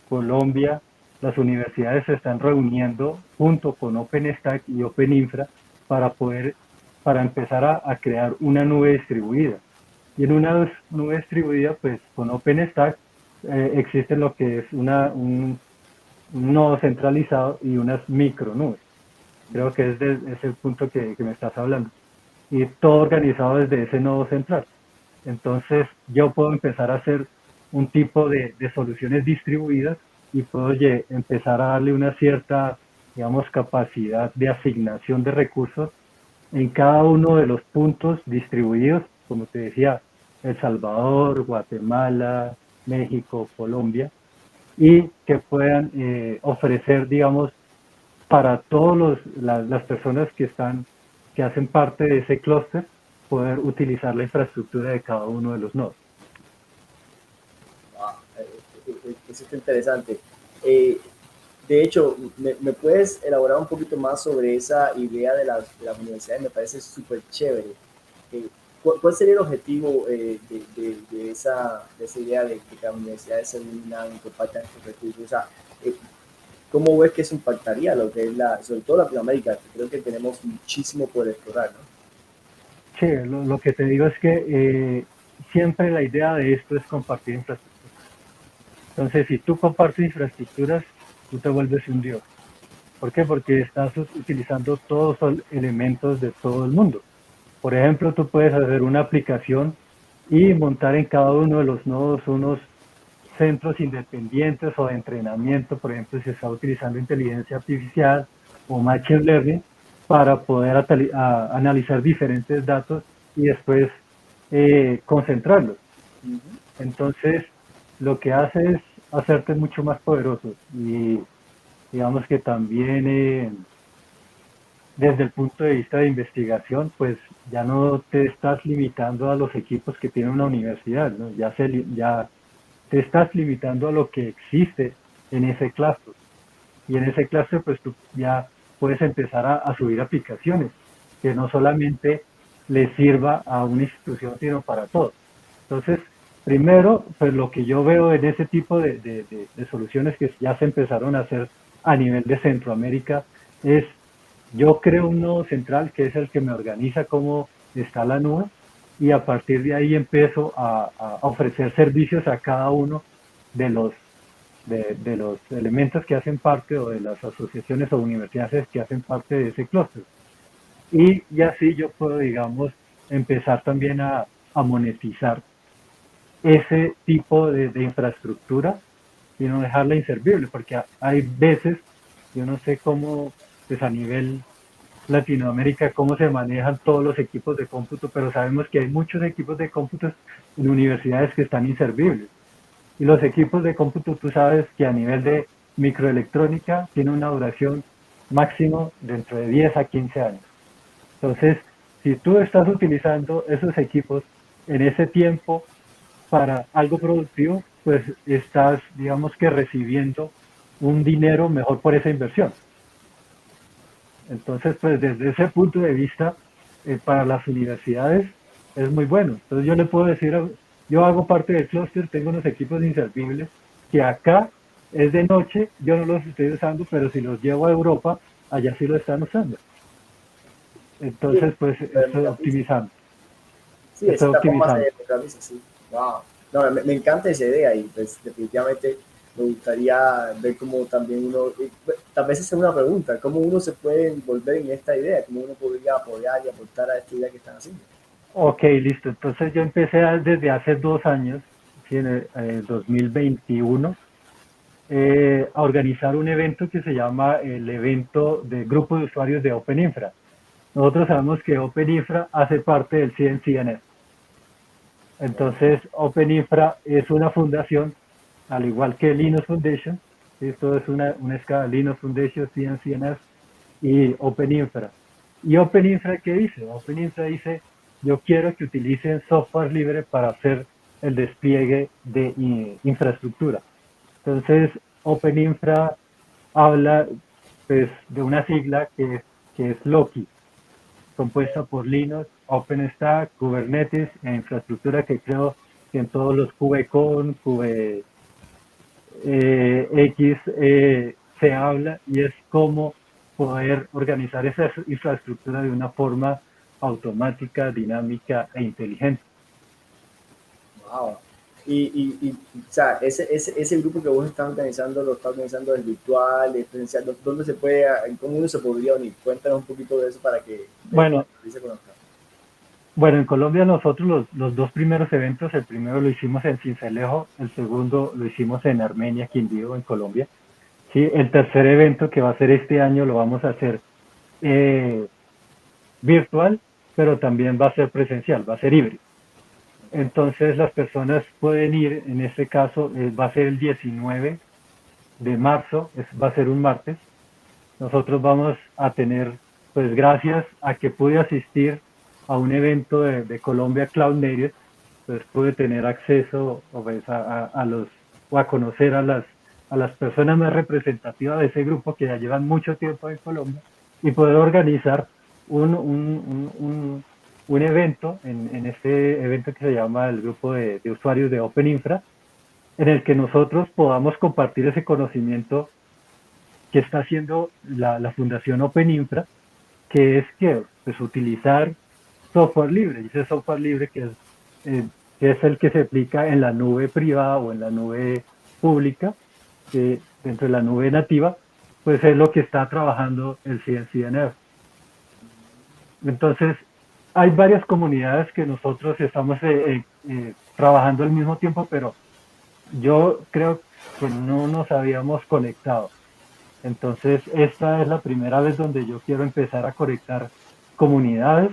Colombia, las universidades se están reuniendo junto con OpenStack y OpenInfra para poder, para empezar a crear una nube distribuida. Y en una nube distribuida, pues con OpenStack existe lo que es un nodo centralizado y unas micronubes. Creo que es el punto que me estás hablando. Y todo organizado desde ese nodo central. Entonces yo puedo empezar a hacer un tipo de soluciones distribuidas y puedo empezar a darle una cierta, digamos, capacidad de asignación de recursos en cada uno de los puntos distribuidos, como te decía, El Salvador, Guatemala, México, Colombia, y que puedan ofrecer, digamos, para todas las personas que hacen parte de ese clúster, poder utilizar la infraestructura de cada uno de los nodos. Wow, eso está interesante. De hecho, ¿me puedes elaborar un poquito más sobre esa idea de las universidades? Me parece súper chévere. ¿Cuál sería el objetivo de esa idea de que las universidades se unan y compartan estos recursos? O sea, ¿cómo ves que eso impactaría lo que es sobre todo Latinoamérica? Creo que tenemos muchísimo por explorar, ¿no? Sí, lo que te digo es que siempre la idea de esto es compartir infraestructura. Entonces, si tú compartes infraestructuras, tú te vuelves un dios. ¿Por qué? Porque estás utilizando todos los elementos de todo el mundo. Por ejemplo, tú puedes hacer una aplicación y montar en cada uno de los nodos unos centros independientes o de entrenamiento. Por ejemplo, si se está utilizando inteligencia artificial o machine learning para poder analizar diferentes datos y después concentrarlos. Entonces, lo que hace es hacerte mucho más poderoso y digamos que también desde el punto de vista de investigación, pues ya no te estás limitando a los equipos que tiene una universidad, ¿no? Ya te estás limitando a lo que existe en ese clúster. Y en ese clúster, pues tú ya puedes empezar a subir aplicaciones que no solamente le sirva a una institución, sino para todos. Entonces, primero, pues lo que yo veo en ese tipo de soluciones que ya se empezaron a hacer a nivel de Centroamérica es, yo creo un nodo central que es el que me organiza cómo está la nube y a partir de ahí empiezo a ofrecer servicios a cada uno de los elementos que hacen parte o de las asociaciones o universidades que hacen parte de ese clúster. Y así yo puedo, digamos, empezar también a monetizar ese tipo de infraestructura y no dejarla inservible, porque hay veces, yo no sé cómo, pues a nivel Latinoamérica, cómo se manejan todos los equipos de cómputo, pero sabemos que hay muchos equipos de cómputo en universidades que están inservibles. Y los equipos de cómputo, tú sabes que a nivel de microelectrónica tiene una duración máximo dentro de 10 a 15 años. Entonces, si tú estás utilizando esos equipos en ese tiempo para algo productivo, pues estás, digamos que recibiendo un dinero mejor por esa inversión. Entonces, pues desde ese punto de vista, para las universidades es muy bueno. Entonces yo le puedo decir, yo hago parte del clúster, tengo unos equipos inservibles que acá es de noche, yo no los estoy usando, pero si los llevo a Europa, allá sí lo están usando. Entonces, pues estoy optimizando. Sí, de cierta forma se democratiza, sí. Wow. No, me encanta esa idea y pues definitivamente me gustaría ver cómo también uno, tal vez es una pregunta, cómo uno se puede envolver en esta idea, cómo uno podría apoyar y aportar a esta idea que están haciendo. Ok, listo. Entonces yo empecé desde hace 2 años, en el 2021, a organizar un evento que se llama el evento de grupo de usuarios de OpenInfra. Nosotros sabemos que OpenInfra hace parte del CNCNF. Entonces, OpenInfra es una fundación, al igual que Linux Foundation. Esto es una escala Linux Foundation, CNCNF y OpenInfra. ¿Y OpenInfra qué dice? OpenInfra dice, yo quiero que utilicen software libre para hacer el despliegue de infraestructura. Entonces, OpenInfra habla pues, de una sigla que es Loki, compuesta por Linux, OpenStack, Kubernetes e infraestructura que creo que en todos los QBCon, QB X se habla, y es cómo poder organizar esa infraestructura de una forma automática, dinámica e inteligente. Wow. O sea, ese grupo que vos estás organizando, lo estás organizando es virtual, es presencial, ¿dónde se puede, cómo uno se podría unir? Cuéntanos un poquito de eso para que Bueno, se conozca. Bueno, en Colombia nosotros los dos primeros eventos, el primero lo hicimos en Sincelejo, el segundo lo hicimos en Armenia, Quindío, en Colombia. Sí, el tercer evento que va a ser este año lo vamos a hacer eh, virtual, pero también va a ser presencial, va a ser híbrido. Entonces las personas pueden ir, en este caso va a ser el 19 de marzo, va a ser un martes. Nosotros vamos a tener, pues gracias a que pude asistir a un evento de Colombia Cloud Native, pues pude tener acceso pues, o a conocer a las personas más representativas de ese grupo que ya llevan mucho tiempo en Colombia, y poder organizar un evento, en este evento que se llama el grupo de usuarios de Open Infra, en el que nosotros podamos compartir ese conocimiento que está haciendo la Fundación Open Infra, que es que pues, utilizar software libre, y ese software libre que es el que se aplica en la nube privada o en la nube pública, dentro de la nube nativa, pues es lo que está trabajando el CNCNF. Entonces, hay varias comunidades que nosotros estamos trabajando al mismo tiempo, pero yo creo que no nos habíamos conectado. Entonces, esta es la primera vez donde yo quiero empezar a conectar comunidades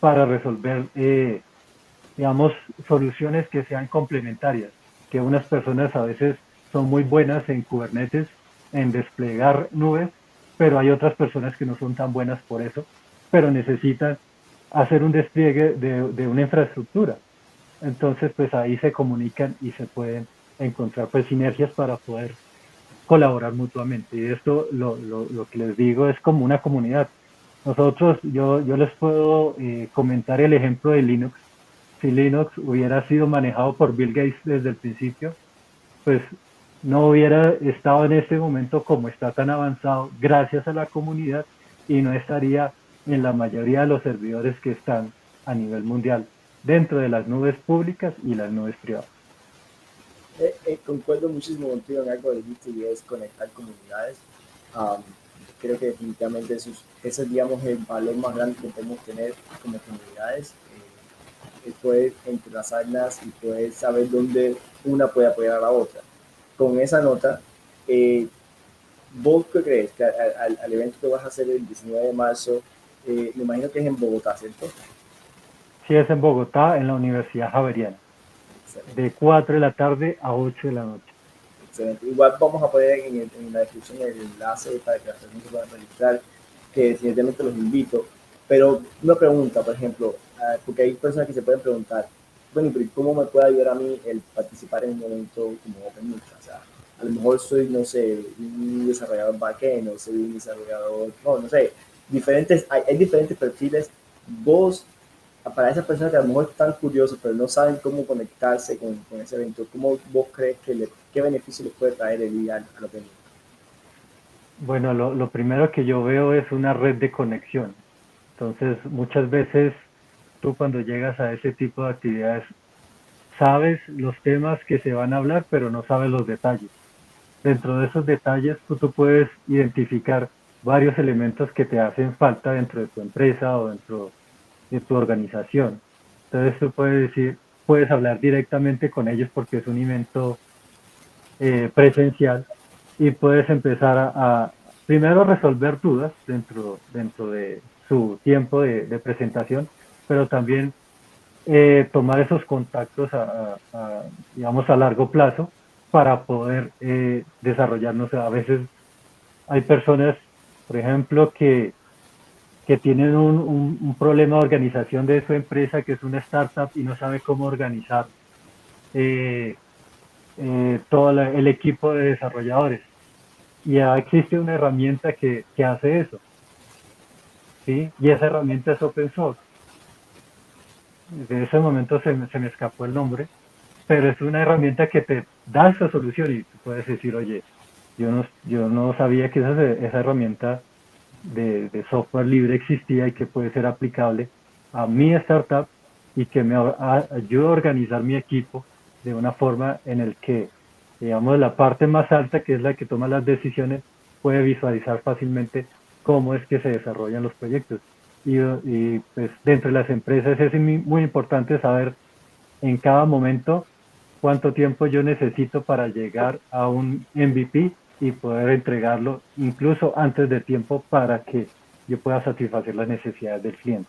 para resolver, digamos, soluciones que sean complementarias, que unas personas a veces son muy buenas en Kubernetes, en desplegar nubes, pero hay otras personas que no son tan buenas por eso, pero necesitan hacer un despliegue de una infraestructura. Entonces, pues ahí se comunican y se pueden encontrar pues sinergias para poder colaborar mutuamente. Y esto, lo que les digo, es como una comunidad. Nosotros, yo les puedo comentar el ejemplo de Linux. Si Linux hubiera sido manejado por Bill Gates desde el principio, pues no hubiera estado en este momento como está tan avanzado gracias a la comunidad, y no estaría en la mayoría de los servidores que están a nivel mundial dentro de las nubes públicas y las nubes privadas. Concuerdo muchísimo contigo en algo que dijiste, y es conectar comunidades. Um, Creo que definitivamente ese es, digamos, el valor más grande que podemos tener como comunidades, poder entrelazarlas y poder saber dónde una puede apoyar a la otra. Con esa nota, ¿vos qué crees? Que al evento que vas a hacer el 19 de marzo, me imagino que es en Bogotá, ¿cierto? Sí, es en Bogotá, en la Universidad Javeriana, de 4 de la tarde a 8 de la noche. Excelente. Igual vamos a poner en la descripción el enlace para que las personas se puedan registrar, que definitivamente los invito. Pero una pregunta, por ejemplo, porque hay personas que se pueden preguntar, bueno, pero ¿cómo me puede ayudar a mí el participar en un evento como Open Infra? O sea, a lo mejor soy, no sé, un desarrollador backend, o soy un desarrollador, no sé, hay diferentes perfiles. Vos, para esas personas que a lo mejor están curiosos, pero no saben cómo conectarse con ese evento, ¿cómo vos crees que qué beneficio les puede traer el ir a lo que viene? Bueno, lo primero que yo veo es una red de conexión. Entonces, muchas veces tú cuando llegas a ese tipo de actividades, sabes los temas que se van a hablar, pero no sabes los detalles. Dentro de esos detalles, tú puedes identificar varios elementos que te hacen falta dentro de tu empresa o dentro de tu organización. Entonces, tú puedes hablar directamente con ellos porque es un evento presencial, y puedes empezar primero resolver dudas dentro de su tiempo de presentación, pero también tomar esos contactos digamos, a largo plazo para poder desarrollarnos. A veces hay personas, por ejemplo, que tienen un problema de organización de su empresa, que es una startup, y no sabe cómo organizar eh, todo el equipo de desarrolladores. Y ya existe una herramienta que hace eso, ¿sí? Y esa herramienta es open source. De ese momento se me escapó el nombre, pero es una herramienta que te da esa solución y tú puedes decir, oye, yo no sabía que esa herramienta de software libre existía y que puede ser aplicable a mi startup y que me ayuda a organizar mi equipo de una forma en el que, digamos, la parte más alta, que es la que toma las decisiones, puede visualizar fácilmente cómo es que se desarrollan los proyectos. Pues dentro de las empresas es muy importante saber en cada momento cuánto tiempo yo necesito para llegar a un MVP y poder entregarlo incluso antes de tiempo para que yo pueda satisfacer las necesidades del cliente.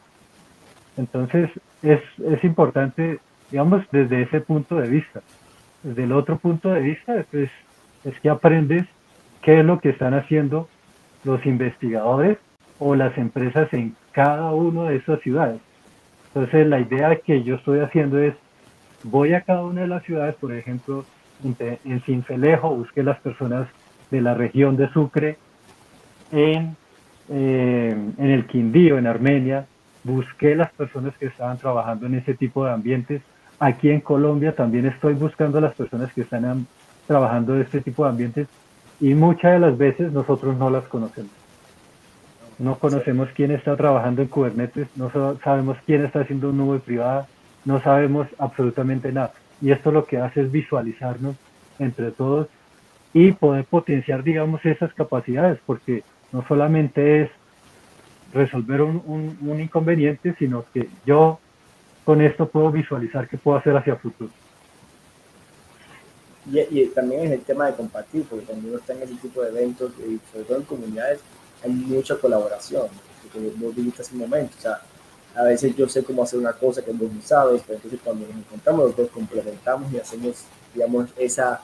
Entonces, es importante, digamos, desde ese punto de vista. Desde el otro punto de vista, pues, es que aprendes qué es lo que están haciendo los investigadores o las empresas en cada una de esas ciudades. Entonces, la idea que yo estoy haciendo es, voy a cada una de las ciudades, por ejemplo, en Sincelejo, busqué las personas de la región de Sucre, en, en el Quindío, en Armenia, busqué las personas que estaban trabajando en ese tipo de ambientes. Aquí en Colombia también estoy buscando a las personas que están trabajando en este tipo de ambientes y muchas de las veces nosotros no las conocemos. No conocemos quién está trabajando en Kubernetes, no sabemos quién está haciendo nube privada, no sabemos absolutamente nada. Y esto lo que hace es visualizarnos entre todos y poder potenciar, digamos, esas capacidades, porque no solamente es resolver un inconveniente, sino que yo con esto puedo visualizar qué puedo hacer hacia el futuro. Y también es el tema de compartir, porque cuando uno está en ese tipo de eventos, y sobre todo en comunidades, hay mucha colaboración, porque vos dijiste hace un momento, o sea, a veces yo sé cómo hacer una cosa que vos no sabes, pero entonces cuando nos encontramos los dos complementamos y hacemos, digamos, esa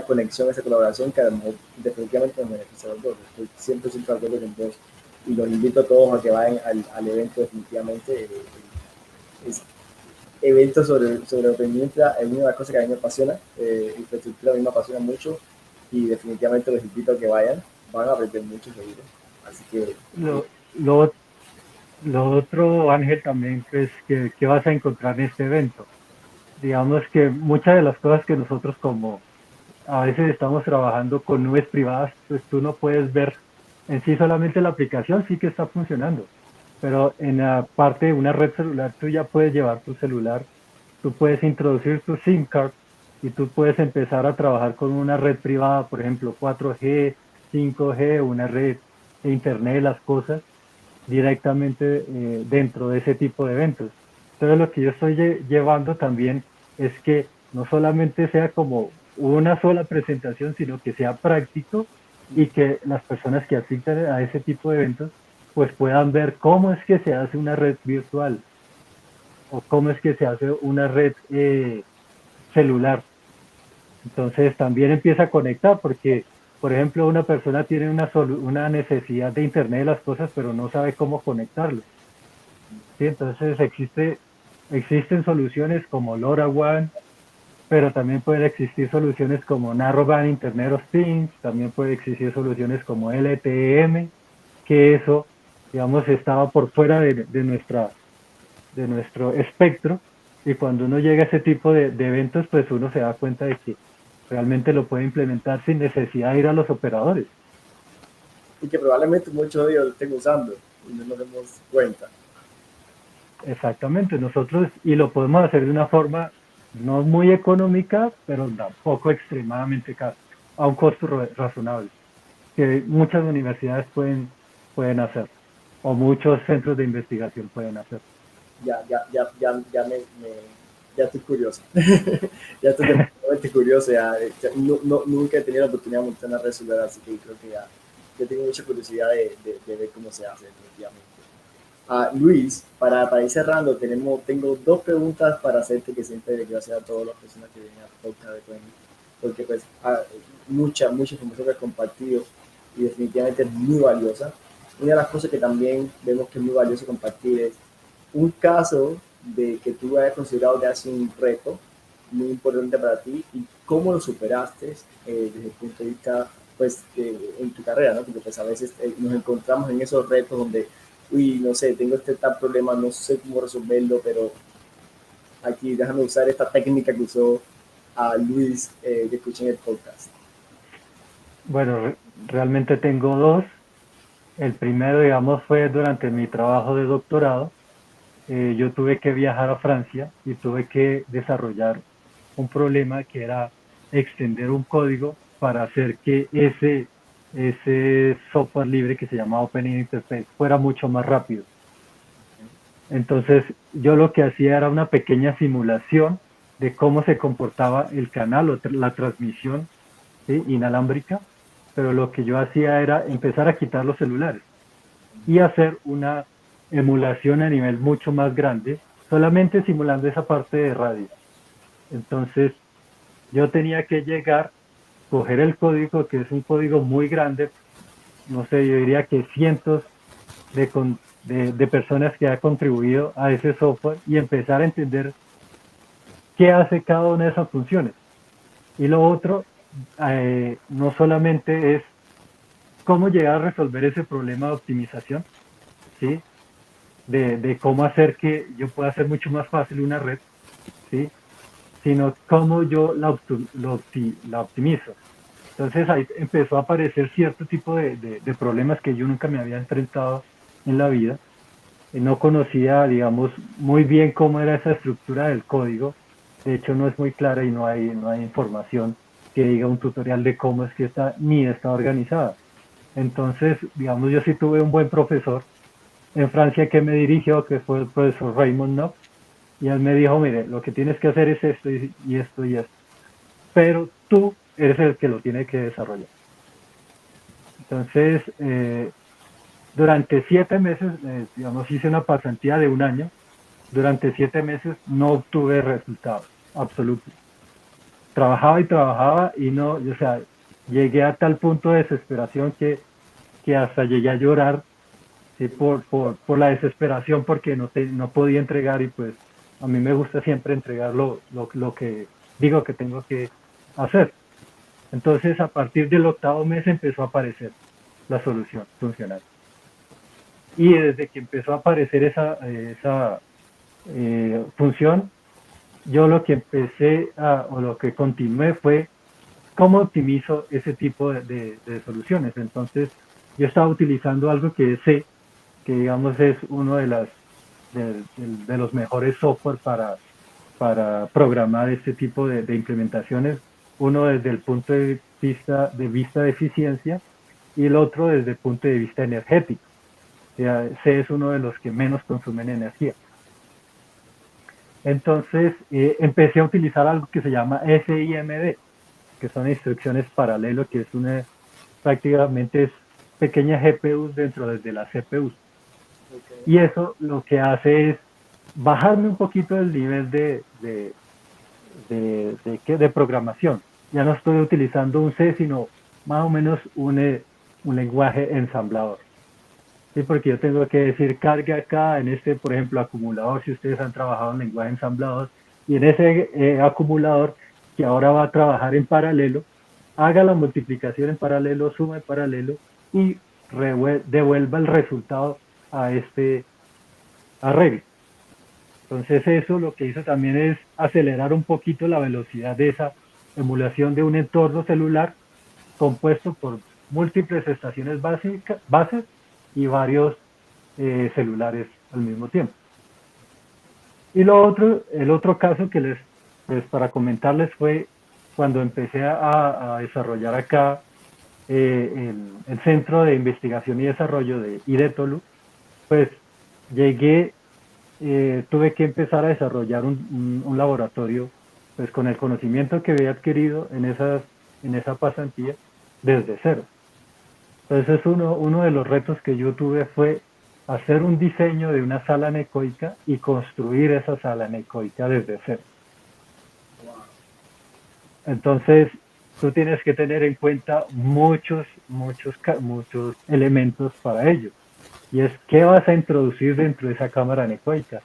conexión, esa colaboración que a lo mejor definitivamente nos beneficia a los dos. Estoy 100% de acuerdo con vos y los invito a todos a que vayan al evento definitivamente. Es, eventos sobre Open Infra es una de las cosas que a mí me apasiona, infraestructura a mí me apasiona mucho y definitivamente los invito a que vayan, van a aprender mucho seguro. Así que... Lo otro, Ángel, también, pues, que vas a encontrar en este evento. Digamos que muchas de las cosas que nosotros como a veces estamos trabajando con nubes privadas, pues tú no puedes ver en sí solamente la aplicación, sí que está funcionando, pero en la parte de una red celular tú ya puedes llevar tu celular, tú puedes introducir tu SIM card y tú puedes empezar a trabajar con una red privada, por ejemplo 4G, 5G, una red de Internet de las cosas directamente dentro de ese tipo de eventos. Entonces lo que yo estoy llevando también es que no solamente sea como una sola presentación, sino que sea práctico y que las personas que asistan a ese tipo de eventos pues puedan ver cómo es que se hace una red virtual o cómo es que se hace una red celular. Entonces también empieza a conectar porque, por ejemplo, una persona tiene una necesidad de Internet de las cosas, pero no sabe cómo conectarlo. ¿Sí? Entonces existen soluciones como LoRaWAN, pero también pueden existir soluciones como Narrowband Internet of Things, también puede existir soluciones como LTE-M, que eso, digamos, estaba por fuera de nuestro espectro, y cuando uno llega a ese tipo de eventos, pues uno se da cuenta de que realmente lo puede implementar sin necesidad de ir a los operadores. Y que probablemente muchos de ellos lo estén usando y no nos demos cuenta. Exactamente, nosotros, y lo podemos hacer de una forma no muy económica, pero tampoco extremadamente cara, a un costo razonable, que muchas universidades pueden hacer, o muchos centros de investigación pueden hacer. Ya estoy curioso. Ya estoy completamente curioso. Nunca he tenido la oportunidad de montar una red celular, así que creo que ya tengo mucha curiosidad de ver cómo se hace definitivamente. Luis, para ir cerrando, tengo dos preguntas para hacerte que siempre le quiero hacer a todas las personas que vienen a podcast de Coin, porque pues mucha información que has compartido y definitivamente es muy valiosa. Una de las cosas que también vemos que es muy valioso compartir es un caso de que tú hayas considerado de hacer un reto muy importante para ti y cómo lo superaste desde el punto de vista pues en tu carrera, ¿no? Porque pues a veces nos encontramos en esos retos donde no sé, tengo este tal problema, no sé cómo resolverlo, pero aquí déjame usar esta técnica que usó a Luis que escuchen el podcast? Bueno, realmente tengo dos. El primero, digamos, fue durante mi trabajo de doctorado. Yo tuve que viajar a Francia y tuve que desarrollar un problema que era extender un código para hacer que ese software libre que se llama Open Interface fuera mucho más rápido. Entonces, yo lo que hacía era una pequeña simulación de cómo se comportaba el canal o la transmisión, ¿sí?, inalámbrica, pero lo que yo hacía era empezar a quitar los celulares y hacer una emulación a nivel mucho más grande, solamente simulando esa parte de radio. Entonces, yo tenía que llegar, coger el código, que es un código muy grande, no sé, yo diría que cientos de personas que han contribuido a ese software, y empezar a entender qué hace cada una de esas funciones. Y lo otro, no solamente es cómo llegar a resolver ese problema de optimización, ¿sí?, de cómo hacer que yo pueda hacer mucho más fácil una red, ¿sí?, sino cómo yo la optimizo. Entonces ahí empezó a aparecer cierto tipo de problemas que yo nunca me había enfrentado en la vida. No conocía, digamos, muy bien cómo era esa estructura del código. De hecho, no es muy clara y no hay información que diga un tutorial de cómo es que está organizada. Entonces, digamos, yo sí tuve un buen profesor en Francia que me dirigió, que fue el profesor Raymond Knox, y él me dijo, mire, lo que tienes que hacer es esto y esto y esto, pero tú eres el que lo tiene que desarrollar. Entonces, durante 7 meses, digamos, hice una pasantía de un año. Durante 7 meses no obtuve resultados absolutos. Trabajaba y trabajaba y no, o sea, llegué a tal punto de desesperación que hasta llegué a llorar, ¿sí?, por la desesperación, porque no podía entregar, y pues a mí me gusta siempre entregar lo que digo que tengo que hacer. Entonces, a partir del 8º mes empezó a aparecer la solución funcional. Y desde que empezó a aparecer esa función, yo lo que o lo que continué fue cómo optimizo ese tipo de soluciones. Entonces, yo estaba utilizando algo que sé que, digamos, es uno de los mejores software para programar este tipo de implementaciones. Uno desde el punto de vista de eficiencia, y el otro desde el punto de vista energético. C es uno de los que menos consumen energía. Entonces, empecé a utilizar algo que se llama SIMD, que son instrucciones paralelo, que prácticamente es pequeñas GPUs dentro de las CPUs. Okay. Y eso lo que hace es bajarme un poquito el nivel de programación. Ya no estoy utilizando un C, sino más o menos un lenguaje ensamblador. Sí, porque yo tengo que decir carga acá en este, por ejemplo, acumulador, si ustedes han trabajado en lenguaje ensamblador, y en ese acumulador que ahora va a trabajar en paralelo, haga la multiplicación en paralelo, suma en paralelo, y devuelva el resultado a Revit. Entonces eso lo que hizo también es acelerar un poquito la velocidad de esa emulación de un entorno celular compuesto por múltiples estaciones bases y varios celulares al mismo tiempo. Y el otro caso que pues para comentarles, fue cuando empecé a desarrollar acá el Centro de Investigación y Desarrollo de IDETOLU. Pues tuve que empezar a desarrollar un laboratorio, pues con el conocimiento que había adquirido en esa pasantía desde cero. Entonces uno de los retos que yo tuve fue hacer un diseño de una sala anecoica y construir esa sala anecoica desde cero. Entonces tú tienes que tener en cuenta muchos elementos para ello. Y es, ¿qué vas a introducir dentro de esa cámara anecoica?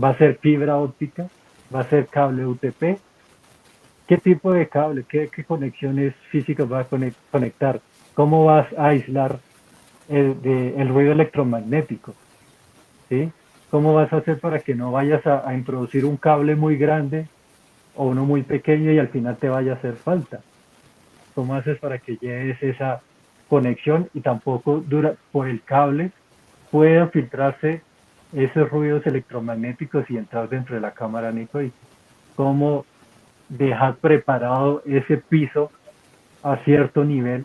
¿Va a ser fibra óptica? ¿Va a ser cable UTP? ¿Qué tipo de cable? ¿Qué conexiones físicas vas a conectar? ¿Cómo vas a aislar el ruido electromagnético? ¿Sí? ¿Cómo vas a hacer para que no vayas a introducir un cable muy grande o uno muy pequeño y al final te vaya a hacer falta. ¿Cómo haces para que lleves esa conexión y tampoco dura por el cable puedan filtrarse esos ruidos electromagnéticos y entrar dentro de la cámara anecoica? ¿Cómo dejar preparado ese piso a cierto nivel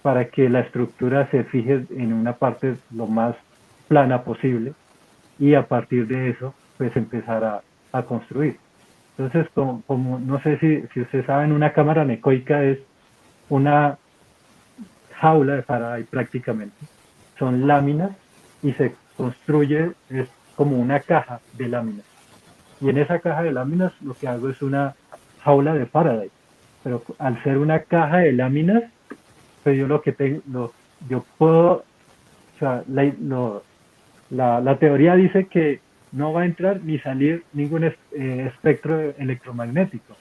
para que la estructura se fije en una parte lo más plana posible y a partir de eso pues empezar a construir? Entonces, no sé si ustedes saben, una cámara anecoica es una jaula de Faraday prácticamente. Son láminas y se construye, es como una caja de láminas. Y en esa caja de láminas lo que hago es una jaula de Faraday. Pero al ser una caja de láminas, pues yo lo que tengo, yo puedo, o sea, la teoría dice que no va a entrar ni salir ningún espectro electromagnético,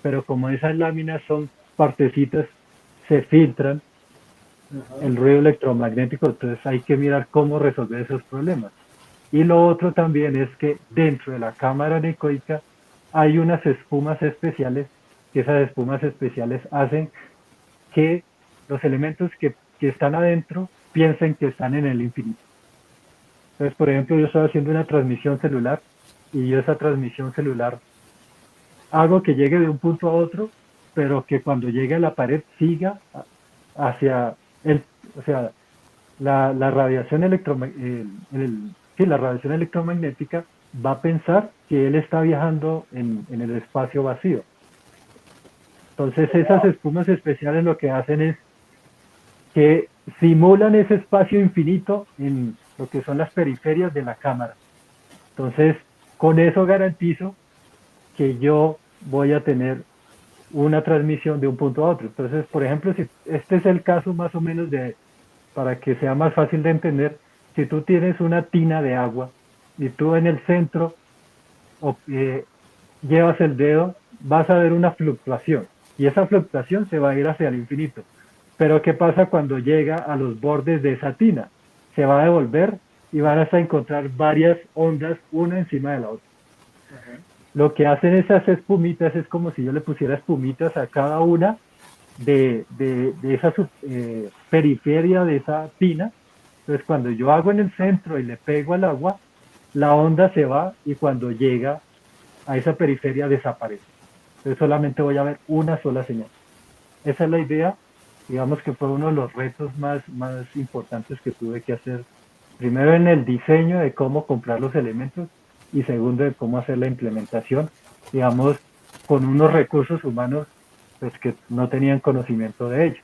pero como esas láminas son partecitas, se filtran el ruido electromagnético, entonces hay que mirar cómo resolver esos problemas. Y lo otro también es que dentro de la cámara anecoica hay unas espumas especiales, que esas espumas especiales hacen que los elementos que están adentro piensen que están en el infinito. Entonces, por ejemplo, yo estoy haciendo una transmisión celular y yo esa transmisión celular hago que llegue de un punto a otro, pero que cuando llegue a la pared siga hacia el, o sea, la radiación sí, la radiación electromagnética va a pensar que él está viajando en el espacio vacío. Entonces esas espumas especiales lo que hacen es que simulan ese espacio infinito en lo que son las periferias de la cámara. Entonces, con eso garantizo que yo voy a tener una transmisión de un punto a otro. Entonces, por ejemplo, si este es el caso más o menos para que sea más fácil de entender, si tú tienes una tina de agua y tú en el centro llevas el dedo, vas a ver una fluctuación y esa fluctuación se va a ir hacia el infinito. Pero ¿qué pasa cuando llega a los bordes de esa tina? Se va a devolver y van a encontrar varias ondas una encima de la otra. Lo que hacen esas espumitas es como si yo le pusiera espumitas a cada una de esa periferia de esa tina. Entonces cuando yo hago en el centro y le pego al agua, la onda se va y cuando llega a esa periferia desaparece. Entonces solamente voy a ver una sola señal. Esa es la idea. Digamos que fue uno de los retos más importantes que tuve que hacer. Primero en el diseño de cómo comprar los elementos y segundo de cómo hacer la implementación, digamos, con unos recursos humanos pues que no tenían conocimiento de ello.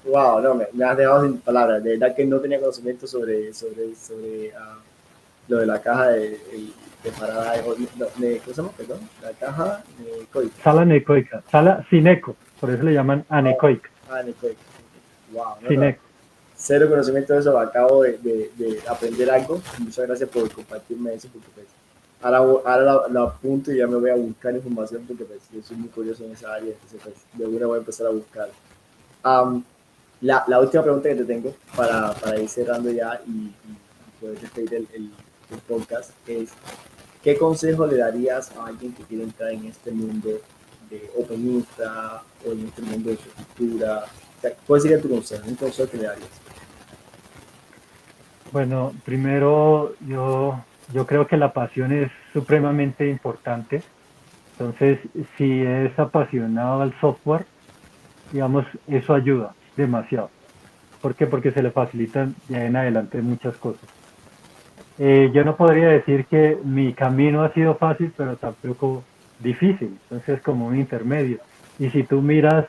Wow, no, me has dejado sin palabras. De verdad que no tenía conocimiento sobre lo de la caja de Faraday. ¿Cómo se llama? Perdón, la caja anecoica. Sala anecoica, sala cineco, por eso le llaman anecoica. Anecoica. Wow, no, Cineco. Cero conocimiento de eso, acabo de aprender algo. Muchas gracias por compartirme eso, porque pues, ahora lo apunto y ya me voy a buscar información porque pues, yo soy muy curioso en esa área, entonces pues, de una voy a empezar a buscar. La última pregunta que te tengo para ir cerrando ya y poder despedir el podcast es, ¿qué consejo le darías a alguien que quiere entrar en este mundo de Open Infra o en este mundo de infraestructura? ¿Cuál sería tu consejo? ¿Un consejo que le darías? Bueno, primero yo creo que la pasión es supremamente importante. Entonces, si es apasionado al software, digamos, eso ayuda demasiado. ¿Por qué? Porque se le facilitan de ahí en adelante muchas cosas. Yo no podría decir que mi camino ha sido fácil, pero tampoco difícil. Entonces, como un intermedio. Y si tú miras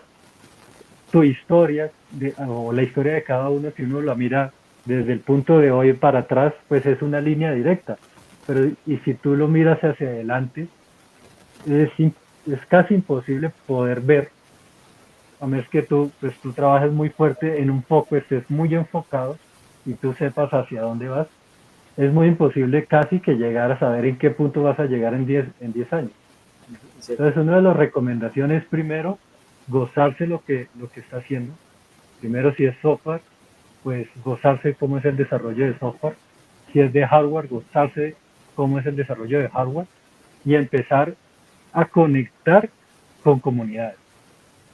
tu historia o la historia de cada uno, si uno la mira desde el punto de hoy para atrás, pues es una línea directa. Pero y si tú lo miras hacia adelante, es casi imposible poder ver, a menos que tú trabajes muy fuerte en un foco, estés muy enfocado y tú sepas hacia dónde vas. Es muy imposible casi que llegar a saber en qué punto vas a llegar en 10 años. Entonces, una de las recomendaciones es primero gozarse lo que está haciendo. Primero, si es software, pues gozarse cómo es el desarrollo de software. Si es de hardware, gozarse cómo es el desarrollo de hardware. y empezar a conectar con comunidades.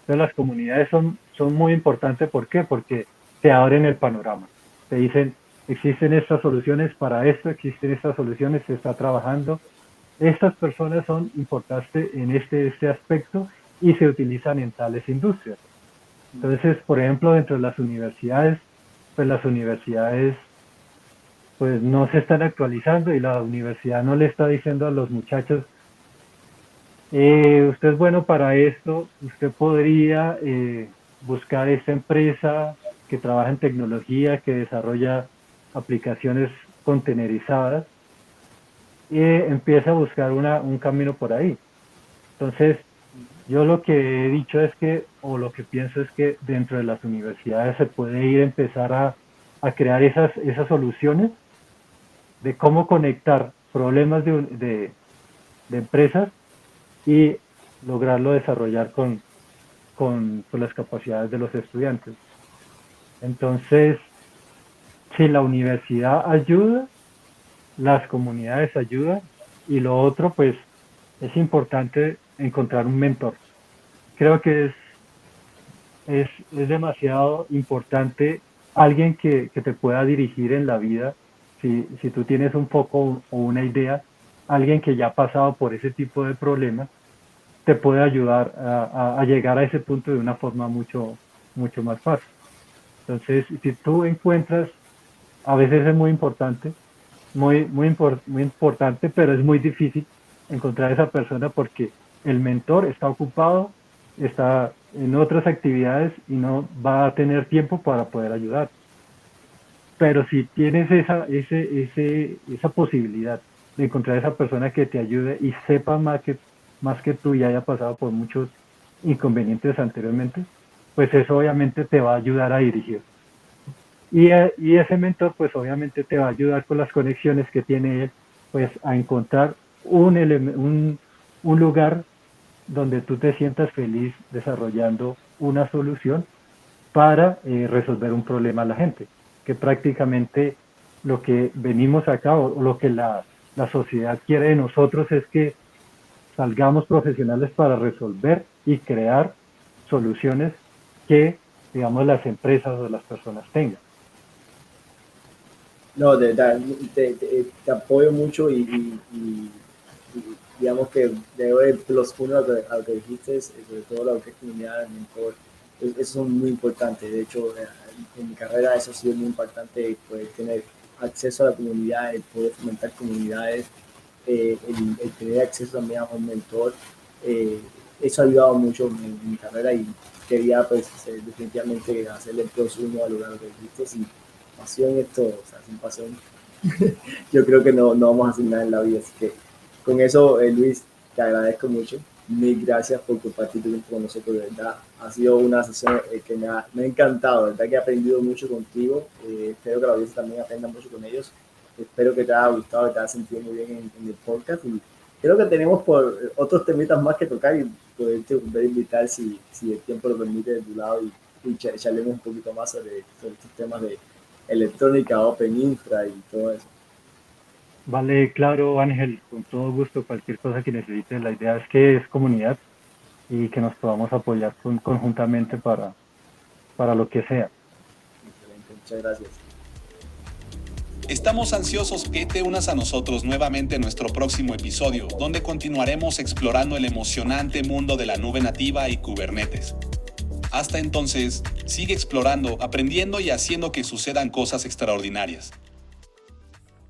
Entonces las comunidades son muy importantes. ¿Por qué? Porque te abren el panorama. Te dicen, existen estas soluciones para esto, existen estas soluciones, se está trabajando. Estas personas son importantes en este aspecto y se utilizan en tales industrias. Entonces, por ejemplo, dentro de las universidades pues no se están actualizando y la universidad no le está diciendo a los muchachos, usted es bueno para esto, usted podría buscar esta empresa que trabaja en tecnología, que desarrolla aplicaciones containerizadas, y empieza a buscar un camino por ahí. Entonces, yo lo que he dicho es que, o lo que pienso es que dentro de las universidades se puede ir a empezar a crear esas soluciones de cómo conectar problemas de empresas y lograrlo desarrollar con las capacidades de los estudiantes. Entonces, si la universidad ayuda, las comunidades ayudan, y lo otro, pues, es importante encontrar un mentor. Creo que es demasiado importante alguien que te pueda dirigir en la vida. Si tú tienes un foco o una idea, alguien que ya ha pasado por ese tipo de problemas, te puede ayudar a llegar a ese punto de una forma mucho más fácil. Entonces, si tú encuentras, a veces es muy importante, muy importante, pero es muy difícil encontrar a esa persona porque el mentor está ocupado, está en otras actividades y no va a tener tiempo para poder ayudar. Pero si tienes esa posibilidad de encontrar a esa persona que te ayude y sepa más que tú y haya pasado por muchos inconvenientes anteriormente, pues eso obviamente te va a ayudar a dirigir. Y ese mentor pues obviamente te va a ayudar con las conexiones que tiene él, pues a encontrar un lugar donde tú te sientas feliz desarrollando una solución para resolver un problema a la gente, que prácticamente lo que venimos acá o lo que la sociedad quiere de nosotros es que salgamos profesionales para resolver y crear soluciones que, digamos, las empresas o las personas tengan. No, de verdad, te apoyo mucho y digamos que debo de plus uno a lo que dijiste, sobre todo la comunidad, el mentor, eso es muy importante. De hecho, en mi carrera eso ha sido muy importante, poder tener acceso a la comunidad, el poder fomentar comunidades, el tener acceso también a un mentor. Eso ha ayudado mucho en mi carrera y quería pues definitivamente hacerle plus uno a lo que dijiste. Y pasión es todo, o sea, sin pasión yo creo que no vamos a hacer nada en la vida, así que con eso, Luis, te agradezco mucho, mil gracias por compartir tu tiempo con nosotros, de verdad, ha sido una sesión que me ha encantado, de verdad que he aprendido mucho contigo, espero que la audiencia también aprenda mucho con ellos, espero que te haya gustado, que te haya sentido muy bien en el podcast, y creo que tenemos por otros temitas más que tocar y poderte volver a invitar si el tiempo lo permite de tu lado y charlemos un poquito más sobre estos temas de electrónica, Open Infra y todo eso. Vale, claro, Ángel, con todo gusto, cualquier cosa que necesites. La idea es que es comunidad y que nos podamos apoyar conjuntamente para lo que sea. Excelente, muchas gracias. Estamos ansiosos que te unas a nosotros nuevamente en nuestro próximo episodio, donde continuaremos explorando el emocionante mundo de la nube nativa y Kubernetes. Hasta entonces, sigue explorando, aprendiendo y haciendo que sucedan cosas extraordinarias.